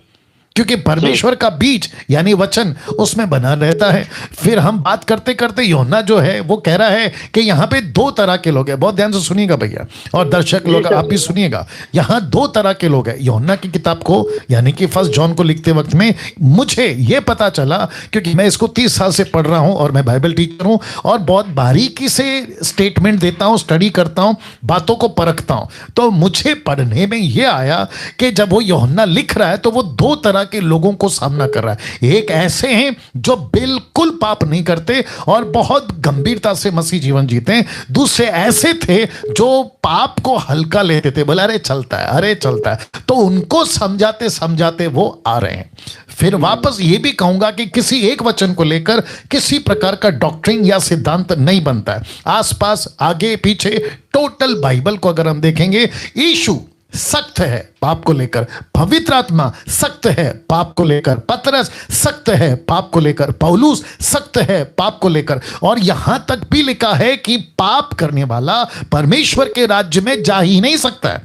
क्योंकि परमेश्वर का बीज यानी वचन उसमें बना रहता है। फिर हम बात करते करते यूहन्ना जो है वो कह रहा है कि यहाँ पे 2 तरह के लोग हैं। बहुत ध्यान से सुनिएगा भैया, और दर्शक लोग आप भी सुनिएगा। यहाँ 2 तरह के लोग हैं। यूहन्ना की किताब को यानी कि फर्स्ट जॉन को लिखते वक्त में मुझे ये पता चला, क्योंकि मैं इसको 30 साल से पढ़ रहा हूँ और मैं बाइबल टीचर हूँ, और बहुत बारीकी से स्टेटमेंट देता हूँ, स्टडी करता हूँ, बातों को परखता हूँ। तो मुझे पढ़ने में ये आया कि जब वो यूहन्ना लिख रहा है तो वो 2 तरह के लोगों को सामना कर रहा है। एक ऐसे हैं जो बिल्कुल पाप नहीं करते और बहुत गंभीरता से मसीह जीवन जीते हैं। दूसरे ऐसे थे जो पाप को हल्का लेते थे, बोला अरे चलता है, अरे चलता है। तो उनको समझाते समझाते वो आ रहे हैं। फिर वापस ये भी कहूंगा कि किसी एक वचन को लेकर किसी प्रकार का डॉक्ट्रिन या सिद्धांत नहीं बनता है। आसपास, आगे पीछे, टोटल बाइबल को अगर हम देखेंगे, यीशु सख्त है पाप को लेकर, पवित्र आत्मा सख्त है पाप को लेकर, पतरस सख्त है पाप को लेकर, पौलुस सख्त है पाप को लेकर, और यहां तक भी लिखा है कि पाप करने वाला परमेश्वर के राज्य में जा ही नहीं सकता है।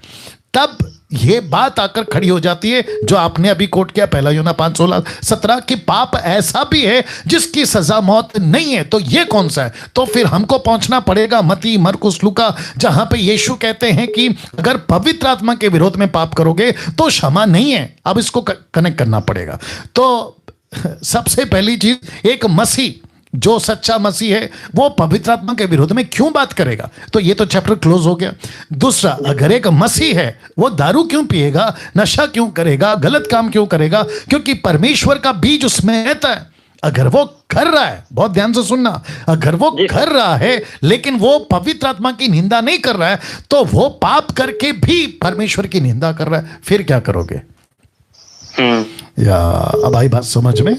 तब यह बात आकर खड़ी हो जाती है जो आपने अभी कोट किया, पहला यूहन्ना 5:16-17, कि पाप ऐसा भी है जिसकी सजा मौत नहीं है। तो यह कौन सा है? तो फिर हमको पहुंचना पड़ेगा मत्ती, मरकुस, लूका, जहां पे यीशु कहते हैं कि अगर पवित्र आत्मा के विरोध में पाप करोगे तो क्षमा नहीं है। अब इसको कनेक्ट करना पड़ेगा। तो सबसे पहली चीज, एक मसीह जो सच्चा मसीह है वो पवित्र आत्मा के विरोध में क्यों बात करेगा? तो ये तो चैप्टर क्लोज हो गया। दूसरा, अगर एक मसीह है वो दारू क्यों पिएगा, नशा क्यों करेगा, गलत काम क्यों करेगा? क्योंकि परमेश्वर का बीज उसमें रहता है। अगर वो कर रहा है, बहुत ध्यान से सुनना, अगर वो कर रहा है लेकिन वो पवित्र आत्मा की निंदा नहीं कर रहा है, तो वो पाप करके भी परमेश्वर की निंदा कर रहा है। फिर क्या करोगे? या अब आई बात समझ में?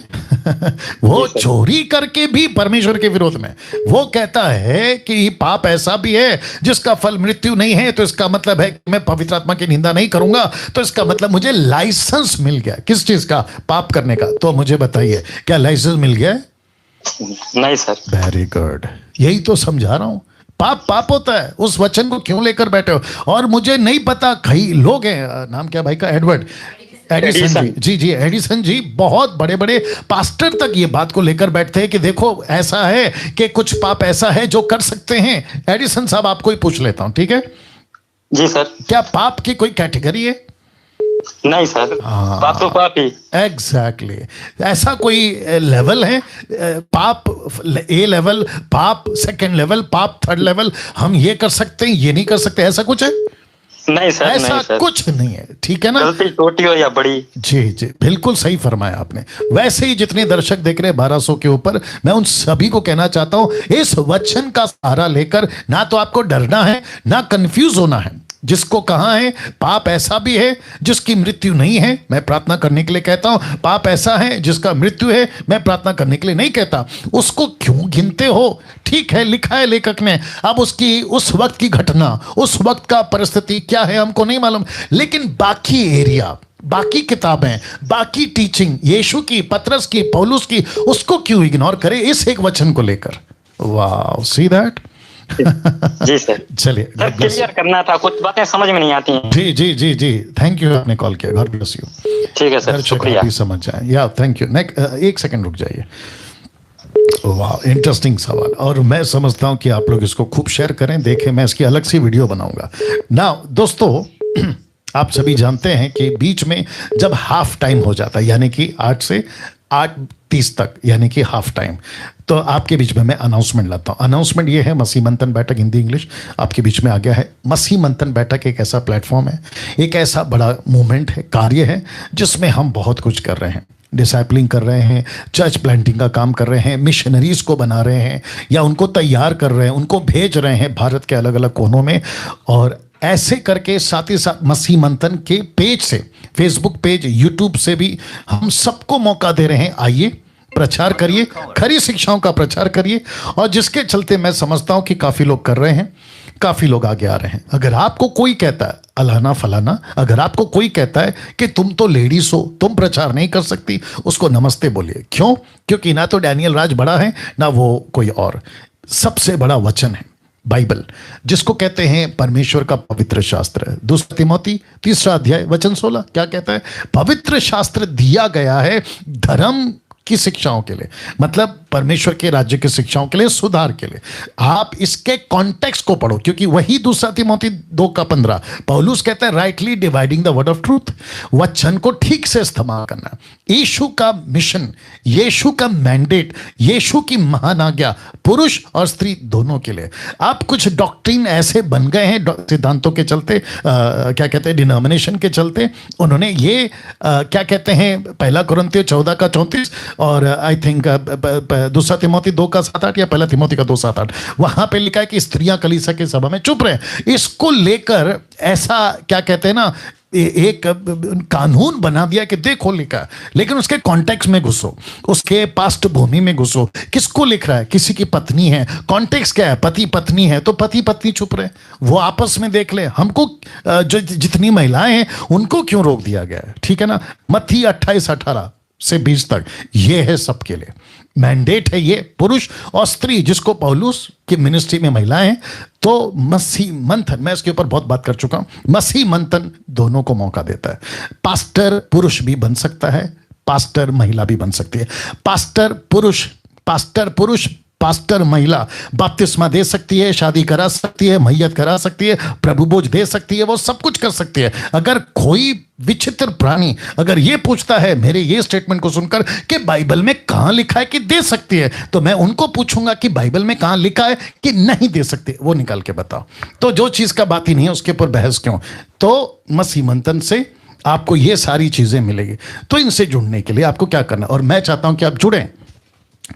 वो चोरी करके भी परमेश्वर के विरोध में, वो कहता है कि पाप ऐसा भी है जिसका फल मृत्यु नहीं है, तो इसका मतलब है कि मैं पवित्र आत्मा की निंदा नहीं करूंगा, तो इसका मतलब मुझे लाइसेंस मिल गया। किस चीज का? पाप करने का। तो मुझे बताइए, क्या लाइसेंस मिल गया? नहीं सर। वेरी गुड, यही तो समझा रहा हूं। पाप होता है, उस वचन को क्यों लेकर बैठे हो? और मुझे नहीं पता, कई लोग हैं, नाम क्या भाई का? एडिसन जी, एडिसन जी, बहुत बड़े बड़े पास्टर तक ये बात को लेकर बैठते हैं कि देखो ऐसा है कि कुछ पाप ऐसा है जो कर सकते हैं। एडिसन साहब, आपको ही पूछ लेता हूं, ठीक है? जी सर। क्या पाप की कोई कैटेगरी है? नहीं सर, पाप तो पाप ही। एग्जैक्टली ऐसा कोई लेवल है, पाप ए लेवल, पाप सेकंड लेवल, पाप थर्ड लेवल, हम ये कर सकते हैं ये नहीं कर सकते, ऐसा कुछ है? नहीं सर, ऐसा नहीं सर, कुछ नहीं है, ठीक है ना? गलती छोटी हो या बड़ी। जी जी बिल्कुल सही फरमाया आपने। वैसे ही जितने दर्शक देख रहे हैं 1200 के ऊपर, मैं उन सभी को कहना चाहता हूं इस वचन का सहारा लेकर ना तो आपको डरना है ना कंफ्यूज होना है। जिसको कहा है पाप ऐसा भी है जिसकी मृत्यु नहीं है, मैं प्रार्थना करने के लिए कहता हूं। पाप ऐसा है जिसका मृत्यु है, मैं प्रार्थना करने के लिए नहीं कहता। उसको क्यों गिनते हो? ठीक है, लिखा है लेखक ने, अब उसकी उस वक्त की घटना, उस वक्त का परिस्थिति क्या है हमको नहीं मालूम, लेकिन बाकी एरिया, बाकी किताबें, बाकी टीचिंग यीशु की, पतरस की, पौलुस की, उसको क्यों इग्नोर करे इस एक वचन को लेकर? वाह, सी दैट। जी सर, चलिए, सर क्लियर करना था, कुछ बातें समझ में नहीं आती हैं। जी जी जी जी, थैंक यू, आपने कॉल किया, गॉड ब्लेस यू। ठीक है सर, शुक्रिया। समझ जाए या थैंक यू। एक सेकंड रुक जाइए। वाह, इंटरेस्टिंग सवाल, और मैं समझता हूं कि आप लोग इसको खूब शेयर करें, देखें, मैं इसकी अलग सी वीडियो बनाऊंगा ना। दोस्तों आप सभी जानते हैं कि बीच में जब हाफ टाइम हो जाता है, यानी कि 8 से 8:30 तक, यानी कि हाफ टाइम, तो आपके बीच में मैं अनाउंसमेंट लाता हूं। अनाउंसमेंट ये है, मसीह मंथन बैठक हिंदी इंग्लिश आपके बीच में आ गया है। मसीह मंथन बैठक एक ऐसा प्लेटफॉर्म है, एक ऐसा बड़ा मूवमेंट है, कार्य है, जिसमें हम बहुत कुछ कर रहे हैं। डिसाइपलिंग कर रहे हैं, चर्च प्लांटिंग का काम कर रहे हैं, मिशनरीज को बना रहे हैं या उनको तैयार कर रहे हैं, उनको भेज रहे हैं भारत के अलग अलग कोनों में। और ऐसे करके साथ ही साथ मसीह मंथन के पेज से, फेसबुक पेज, यूट्यूब से भी हम सबको मौका दे रहे हैं, आइए प्रचार करिए, खरी शिक्षाओं का प्रचार करिए। और जिसके चलते मैं समझता हूं कि काफी लोग कर रहे हैं, काफी लोग आगे आ रहे हैं। अगर आपको कोई कहता है अलाना फलाना, अगर आपको कोई कहता है कि तुम तो लेडीज हो, तुम प्रचार नहीं कर सकती, उसको नमस्ते बोलिए। क्यों? क्योंकि ना तो डैनियल राज बड़ा है, ना वो कोई और। सबसे बड़ा वचन है बाइबल, जिसको कहते हैं परमेश्वर का पवित्र शास्त्र। 2 तिमोथी 3 अध्याय वचन 16 क्या कहता है? पवित्र शास्त्र दिया गया है धर्म की शिक्षाओं के लिए, मतलब परमेश्वर के राज्य की शिक्षाओं के लिए, सुधार के लिए। आप इसके कॉन्टेक्स्ट को पढ़ो, क्योंकि वही 2 तिमोथी 2:15 पौलुस कहता है rightly dividing the word of truth, वचन को ठीक से इस्तेमाल करना। यीशु का मिशन, यीशु का मैंडेट, यीशु की महान आज्ञा पुरुष और स्त्री दोनों के लिए। आप कुछ डॉक्ट्रिन ऐसे बन गए हैं सिद्धांतों के चलते, क्या कहते हैं, डिनोमिनेशन के चलते, उन्होंने ये क्या कहते हैं, 1 कुरिन्थियों 14:34 और आई थिंक 2 तिमोथी 2:7-8 या 1 तिमोथी 2:7-8 वहां पे लिखा है कि स्त्रियां कलीसिया की सभा में चुप रहे। इसको लेकर ऐसा क्या कहते हैं ना, एक कानून बना दिया कि देखो लिखा है, लेकिन उसके कॉन्टेक्स्ट में घुसो, उसके पास्ट भूमि में घुसो। किसको लिख रहा है? किसी की पत्नी है, कॉन्टेक्स्ट क्या है? पति पत्नी है, तो पति पत्नी चुप रहे, वो आपस में देख ले। हमको जो जितनी महिलाएं हैं उनको क्यों रोक दिया गया है? ठीक है ना। मत्ती 28:18 से 20 तक ये है सबके लिए मैंडेट है, ये पुरुष और स्त्री, जिसको पौलुस की मिनिस्ट्री में महिलाएं हैं। तो मसीह मंथन, मैं इसके ऊपर बहुत बात कर चुका हूं, मसीह मंथन दोनों को मौका देता है। पास्टर पुरुष भी बन सकता है, पास्टर महिला भी बन सकती है। पास्टर पुरुष, पास्टर महिला बपतिस्मा दे सकती है, शादी करा सकती है, मैयत करा सकती है, प्रभु बोझ दे सकती है, वो सब कुछ कर सकती है। अगर कोई विचित्र प्राणी अगर ये पूछता है मेरे ये स्टेटमेंट को सुनकर कि बाइबल में कहां लिखा है कि दे सकती है, तो मैं उनको पूछूंगा कि बाइबल में कहां लिखा है कि नहीं दे सकती, वो निकाल के बताओ। तो जो चीज का बात ही नहीं है उसके ऊपर बहस क्यों? तो मसीह मंथन से आपको ये सारी चीजें मिलेगी। तो इनसे जुड़ने के लिए आपको क्या करना, और मैं चाहता हूं कि आप जुड़ें।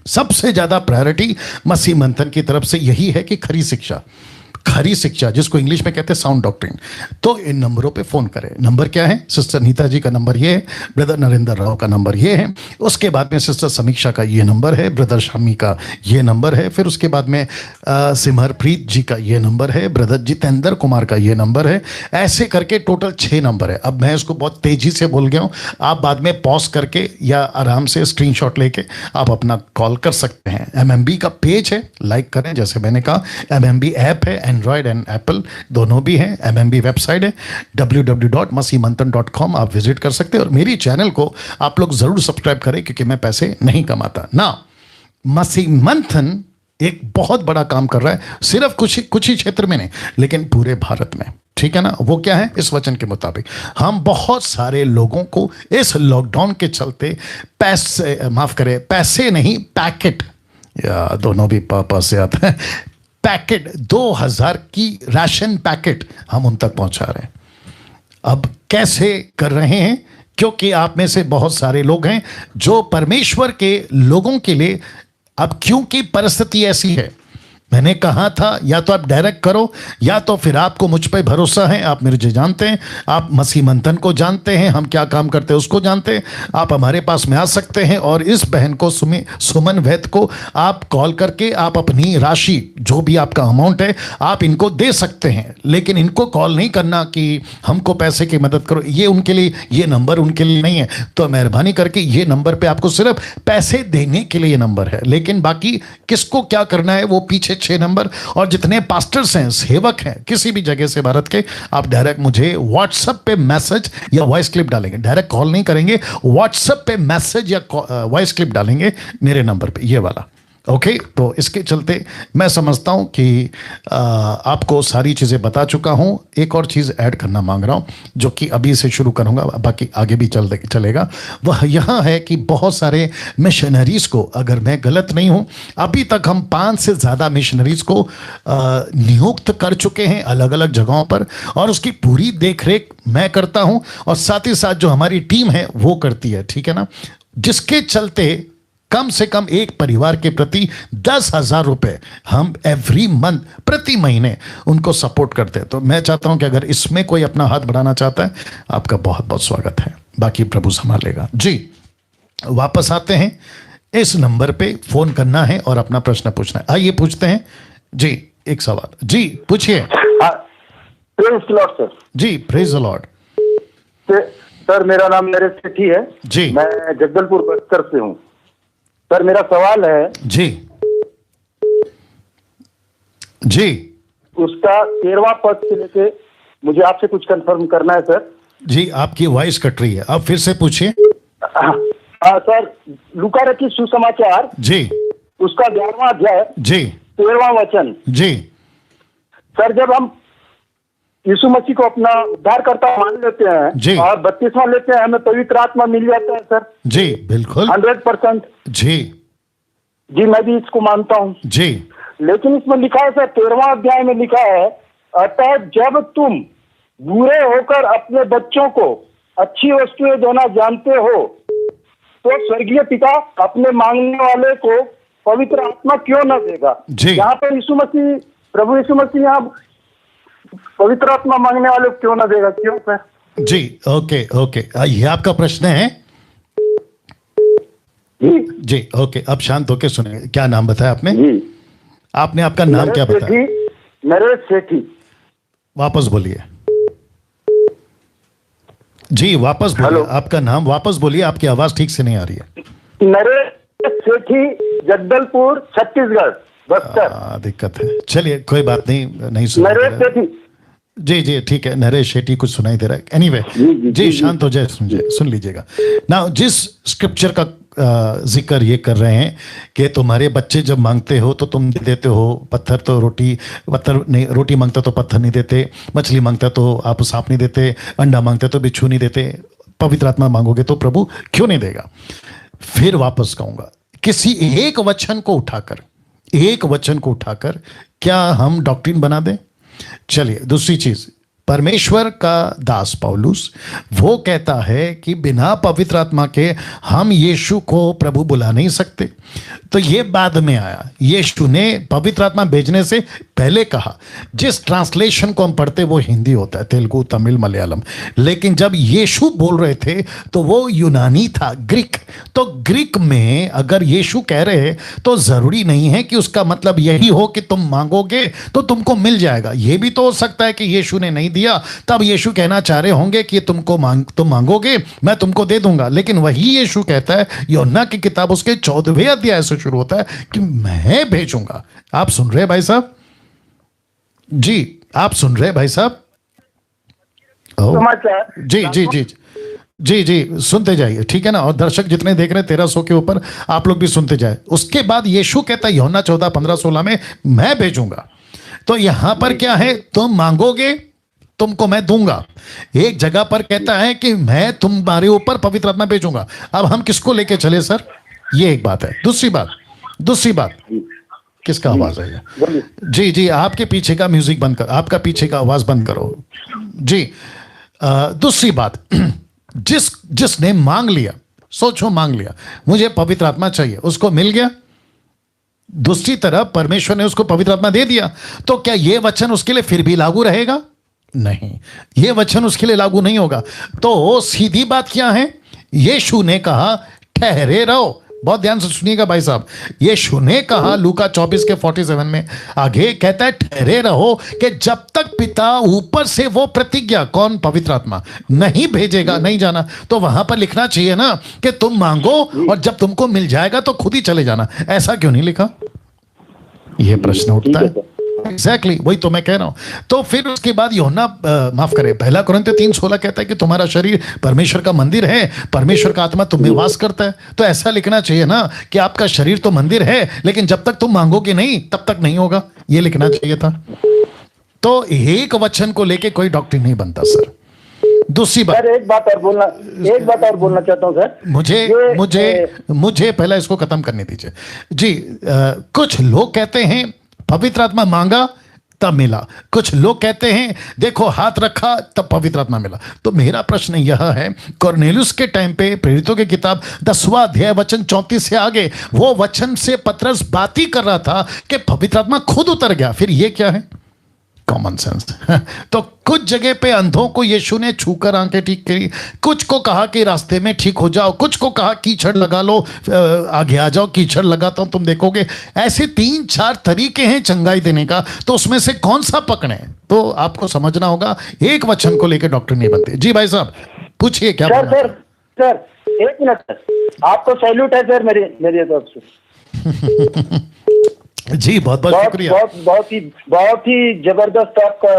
सबसे ज्यादा प्रायोरिटी मसीह मंथन की तरफ से यही है कि खरी शिक्षा जिसको इंग्लिश में कहते हैं साउंड डॉक्ट्रिन। तो इन नंबरों पे फोन करें। नंबर क्या है? सिस्टर नीता जी का नंबर ये है, ब्रदर नरेंद्र राव का नंबर ये है, उसके बाद में सिस्टर समीक्षा का ये नंबर है, ब्रदर शामी का ये नंबर है, फिर उसके बाद में सिमरप्रीत जी का ये नंबर है, ब्रदर जितेंद्र कुमार का ये नंबर है। ऐसे करके टोटल 6 नंबर है। अब मैं इसको बहुत तेजी से बोल गया हूँ, आप बाद में पॉज करके या आराम से स्क्रीनशॉट लेके आप अपना कॉल कर सकते हैं। MMB का पेज है, लाइक करें, जैसे मैंने कहा MMB ऐप है, एंड्रॉयड एंड एप्पल दोनों भी हैं। MMB वेबसाइट है www.masihmanthan.com, आप विजिट कर सकते हैं। और मेरी चैनल को आप लोग जरूर सब्सक्राइब करें, क्योंकि मैं पैसे नहीं कमाता ना। मसीह मंथन एक बहुत बड़ा काम कर रहा है, सिर्फ कुछ ही क्षेत्र में नहीं, लेकिन पूरे भारत में। ठीक है ना, वो क्या है, इस वचन के मुताबिक हम बहुत सारे लोगों को इस लॉकडाउन के चलते पैसे नहीं, पैकेट, या दोनों भी पास से आता है, पैकेट 2000 की राशन पैकेट हम उन तक पहुंचा रहे हैं। अब कैसे कर रहे हैं, क्योंकि आप में से बहुत सारे लोग हैं जो परमेश्वर के लोगों के लिए, अब क्योंकि परिस्थिति ऐसी है, मैंने कहा था या तो आप डायरेक्ट करो या तो फिर आपको मुझ पे भरोसा है, आप मुझे जानते हैं, आप मसीह मंथन को जानते हैं, हम क्या काम करते हैं उसको जानते हैं, आप हमारे पास में आ सकते हैं और इस बहन को सुमन वैद को आप कॉल करके आप अपनी राशि जो भी आपका अमाउंट है आप इनको दे सकते हैं। लेकिन इनको कॉल नहीं करना कि हमको पैसे की मदद करो, ये उनके लिए, ये नंबर उनके लिए नहीं है। तो मेहरबानी करके ये नंबर पे आपको सिर्फ पैसे देने के लिए नंबर है, लेकिन बाकी किसको क्या करना है वो पीछे 6 नंबर, और जितने पास्टर्स हैं, सेवक हैं किसी भी जगह से भारत के, आप डायरेक्ट मुझे व्हाट्सएप पे मैसेज या वॉइस क्लिप डालेंगे, डायरेक्ट कॉल नहीं करेंगे, व्हाट्सएप पे मैसेज या वॉइस क्लिप डालेंगे मेरे नंबर पे, ये वाला। ओके, तो इसके चलते मैं समझता हूं कि आपको सारी चीज़ें बता चुका हूं। एक और चीज़ ऐड करना मांग रहा हूं जो कि अभी से शुरू करूंगा, बाकी आगे भी चलेगा। वह यह है कि बहुत सारे मिशनरीज़ को, अगर मैं गलत नहीं हूं, अभी तक हम 5 से ज़्यादा मिशनरीज़ को नियुक्त कर चुके हैं अलग अलग जगहों पर, और उसकी पूरी देखरेख मैं करता हूं और साथ ही साथ जो हमारी टीम है वो करती है, ठीक है ना, जिसके चलते कम से कम एक परिवार के प्रति 10,000 रुपए हम एवरी मंथ, प्रति महीने उनको सपोर्ट करते हैं। तो मैं चाहता हूं कि अगर इसमें कोई अपना हाथ बढ़ाना चाहता है, आपका बहुत बहुत स्वागत है, बाकी प्रभु संभालेगा। जी, वापस आते हैं, इस नंबर पे फोन करना है और अपना प्रश्न पूछना है। आइए पूछते हैं जी, एक सवाल। जी पूछिए। जी, प्रेज द लॉर्ड। सर मेरा नाम नरेश सेठी है जी, मैं जगदलपुर बस्तर से हूँ। सर मेरा सवाल है जी जी, उसका 13वां पद से लेके मुझे आपसे कुछ कंफर्म करना है सर। जी, आपकी वॉइस कट रही है, आप फिर से पूछिए। सर लूका रचित सुसमाचार जी, उसका 11वां अध्याय जी, 13वां वचन। जी, सर जब हम यीशु मसीह को अपना उद्धारकर्ता मान लेते जी। हैं और बपतिस्मा लेते हैं, हमें पवित्र आत्मा मिल जाता है सर। जी बिल्कुल, 100%। जी जी मैं भी इसको मानता हूँ। जी, लेकिन इसमें लिखा है सर, 13वां अध्याय में लिखा है, अतः जब तुम बूढ़े होकर अपने बच्चों को अच्छी वस्तुएं देना जानते हो, तो स्वर्गीय पिता अपने मांगने वाले को पवित्र आत्मा क्यों न देगा। जी। यहाँ पर यीशु मसीह, प्रभु यीशु मसीह यहाँ पवित्र आत्मा मांगने वाले को क्यों न देगा, क्यों सर? जी, ओके ओके, ये आपका प्रश्न है जी। ओके, अब शांत होके सुनिए। क्या नाम बताया आपने? जी, आपने आपका नाम क्या बताया? नरेश सेठी। वापस बोलिए जी, वापस बोलिए, आपका नाम वापस बोलिए, आपकी आवाज ठीक से नहीं आ रही है। नरेश सेठी, जगदलपुर, छत्तीसगढ़, बस्तर। दिक्कत है, चलिए कोई बात नहीं सुन नरेश सेठी। जी जी ठीक है, नरेश शेट्टी कुछ सुनाई दे रहा है। एनीवे जी, शांत हो जाए, सुन लीजिएगा ना। जिस स्क्रिप्चर का जिक्र ये कर रहे हैं कि तुम्हारे बच्चे जब मांगते हो तो तुम दे देते हो, पत्थर तो रोटी, पत्थर नहीं, रोटी मांगता तो पत्थर नहीं देते, मछली मांगता तो आप सांप नहीं देते, अंडा मांगता तो बिच्छू नहीं देते, पवित्र आत्मा मांगोगे तो प्रभु क्यों नहीं देगा। फिर वापस कहूंगा, किसी एक वचन को उठाकर क्या हम डॉक्ट्रिन बना दें? चलिए, दूसरी चीज, परमेश्वर का दास पौलुस वो कहता है कि बिना पवित्र आत्मा के हम यीशु को प्रभु बुला नहीं सकते। तो ये बाद में आया, यीशु ने पवित्र आत्मा भेजने से पहले कहा। जिस ट्रांसलेशन को हम पढ़ते वो हिंदी होता है, तेलुगु, तमिल, मलयालम, लेकिन जब यीशु बोल रहे थे तो वो यूनानी था, ग्रीक। तो ग्रीक में अगर यीशु कह रहे हैं तो जरूरी नहीं है कि उसका मतलब यही हो कि तुम मांगोगे तो तुमको मिल जाएगा। यह भी तो हो सकता है कि यीशु ने नहीं दिया, तब यीशु कहना चाह रहे होंगे कि तुम मांगोगे मैं तुमको दे दूंगा। लेकिन वही यीशु कहता है, यूहन्ना की किताब उसके 14वें अध्याय से शुरू होता है कि मैं भेजूंगा। आप सुन रहे भाई साहब? जी आप सुन रहे भाई साहब? जी जी जी जी जी, सुनते जाइए, ठीक है ना। और दर्शक जितने देख रहे हैं 1300 के ऊपर, आप लोग भी सुनते जाए। उसके बाद यीशु कहता है यूहन्ना 14, 15, 16 में, मैं भेजूंगा। तो यहां पर क्या है, तुम मांगोगे तुमको मैं दूंगा। एक जगह पर कहता है कि मैं तुम्हारे ऊपर पवित्र आत्मा भेजूंगा। अब हम किसको लेके चले सर? ये एक बात है। दूसरी बात किसका आवाज है ये? जी जी, आपके पीछे का म्यूजिक बंद कर, आपका पीछे का आवाज बंद करो जी। दूसरी बात, जिसने मांग लिया, सोचो मांग लिया मुझे पवित्र आत्मा चाहिए, उसको मिल गया। दूसरी तरफ परमेश्वर ने उसको पवित्र आत्मा दे दिया, तो क्या यह वचन उसके लिए फिर भी लागू रहेगा? नहीं, यह वचन उसके लिए लागू नहीं होगा। तो सीधी बात क्या है? यीशु ने कहा ठहरे रहो। बहुत ध्यान से सुनिएगा भाई साहब, यीशु ने कहा लूका 24 के 47 में आगे कहता है ठहरे रहो कि जब तक पिता ऊपर से वो प्रतिज्ञा, कौन? पवित्र आत्मा नहीं भेजेगा, नहीं जाना। तो वहां पर लिखना चाहिए ना कि तुम मांगो और जब तुमको मिल जाएगा तो खुद ही चले जाना। ऐसा क्यों नहीं लिखा? यह प्रश्न उठता है। एग्जैक्टली वही तो मैं कह रहा हूं। तो फिर उसके बाद यूहन्ना माफ करे, 1 कुरिन्थियों 3:16 कहता है कि तुम्हारा शरीर परमेश्वर का मंदिर है, परमेश्वर का आत्मा तुम में वास करता है। तो ऐसा लिखना चाहिए ना कि आपका शरीर तो मंदिर है, लेकिन जब तक तुम मांगोगे नहीं तब तक नहीं होगा। ये लिखना चाहिए था। तो एक वचन को लेके कोई डॉक्ट्रिन नहीं बनता सर। दूसरी बात सर, एक बात और बोलना चाहता हूं सर। मुझे पहले इसको खत्म करने दीजिए जी। कुछ लोग कहते हैं पवित्र आत्मा मांगा तब मिला, कुछ लोग कहते हैं देखो हाथ रखा तब पवित्र आत्मा मिला। तो मेरा प्रश्न यह है, कुरनेलियुस के टाइम पे प्रेरितों की किताब 10वां अध्याय वचन 34 से आगे वो वचन से पतरस बात ही कर रहा था कि पवित्र आत्मा खुद उतर गया। फिर ये क्या है? Common sense. तो कुछ जगह पे अंधों को यीशु ने छूकर आंखें ठीक करी, कुछ को कहा कि रास्ते में ठीक हो जाओ, कुछ को कहा कीचड़ लगा लो, आगे आ जाओ, कीचड़ लगाता हूं तुम देखोगे। ऐसे 3-4 तरीके हैं चंगाई देने का, तो उसमें से कौन सा पकड़े? तो आपको समझना होगा, एक वचन को लेकर डॉक्टर नहीं बनते। जी भाई साहब पूछिए क्या? सर 1 मिनट सर, आपको सैल्यूट है सर मेरी तरफ से। जी बहुत बहुत शुक्रिया। बहुत ही जबरदस्त आपका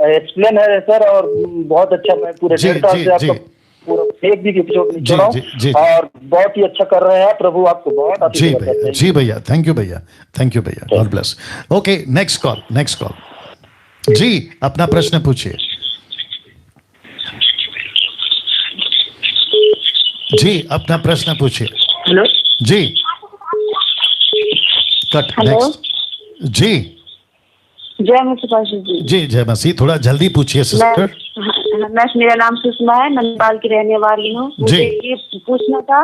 एक्सप्लेन है सर, और बहुत अच्छा। मैं पूरे 1.5 साल से आपका पूरा एक भी एपिसोड नहीं छोड़ा हूं, और बहुत ही अच्छा कर रहे हैं। प्रभु आपको बहुत जी भैया, थैंक यू भैया, God bless. Okay, next call जी, अपना प्रश्न पूछिए जी, अपना प्रश्न पूछिए। हेलो जी, कट नेक्स्ट जी। जय मसीह जी, जय मसीह। थोड़ा जल्दी पूछिए सिस्टर। मेरा नाम सुषमा है, मैं नेपाल की रहने वाली हूँ। मुझे ये पूछना था,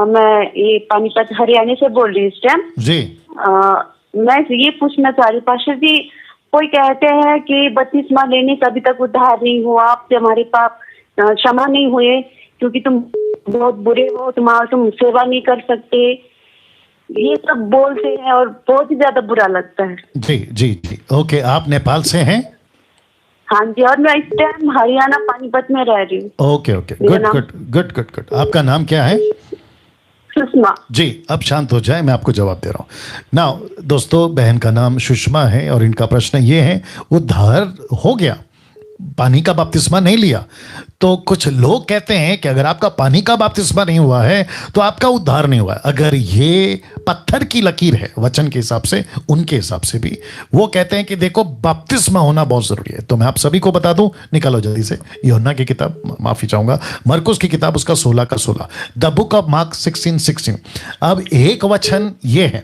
मैं ये पानीपत हरियाणा से बोल रही हूँ इस टाइम जी। मैं ये पूछना चाह रही हूँ पास्टर जी, कोई कहते हैं कि बपतिस्मा लेने का अभी तक उद्धार नहीं हुआ, आपसे हमारे पाप क्षमा नहीं हुए क्योंकि तुम बहुत बुरे हो, तुम सेवा नहीं कर सकते, ये सब बोलते हैं और बहुत ही ज्यादा बुरा लगता है। जी जी जी, ओके। आप नेपाल से हैं? हाँ जी, और मैं इस टाइम हरियाणा पानीपत में रह रही हूँ। Okay, good. आपका नाम क्या है? सुषमा जी। अब शांत हो जाए, मैं आपको जवाब दे रहा हूँ ना। दोस्तों, बहन का नाम सुषमा है और इनका प्रश्न ये है, उद्धार हो गया, पानी का बपतिस्मा नहीं लिया। तो कुछ लोग कहते हैं कि अगर आपका पानी का बपतिस्मा नहीं हुआ है तो आपका उद्धार नहीं हुआ है। अगर ये पत्थर की लकीर है वचन के हिसाब से, उनके हिसाब से भी वो कहते हैं कि देखो बपतिस्मा होना बहुत जरूरी है। तो मैं आप सभी को बता दूं, निकालो जल्दी से यूहन्ना की किताब, माफी चाहूंगा, मरकुस की किताब उसका 16 का 16, द बुक ऑफ मार्क 16:16। अब एक वचन ये है,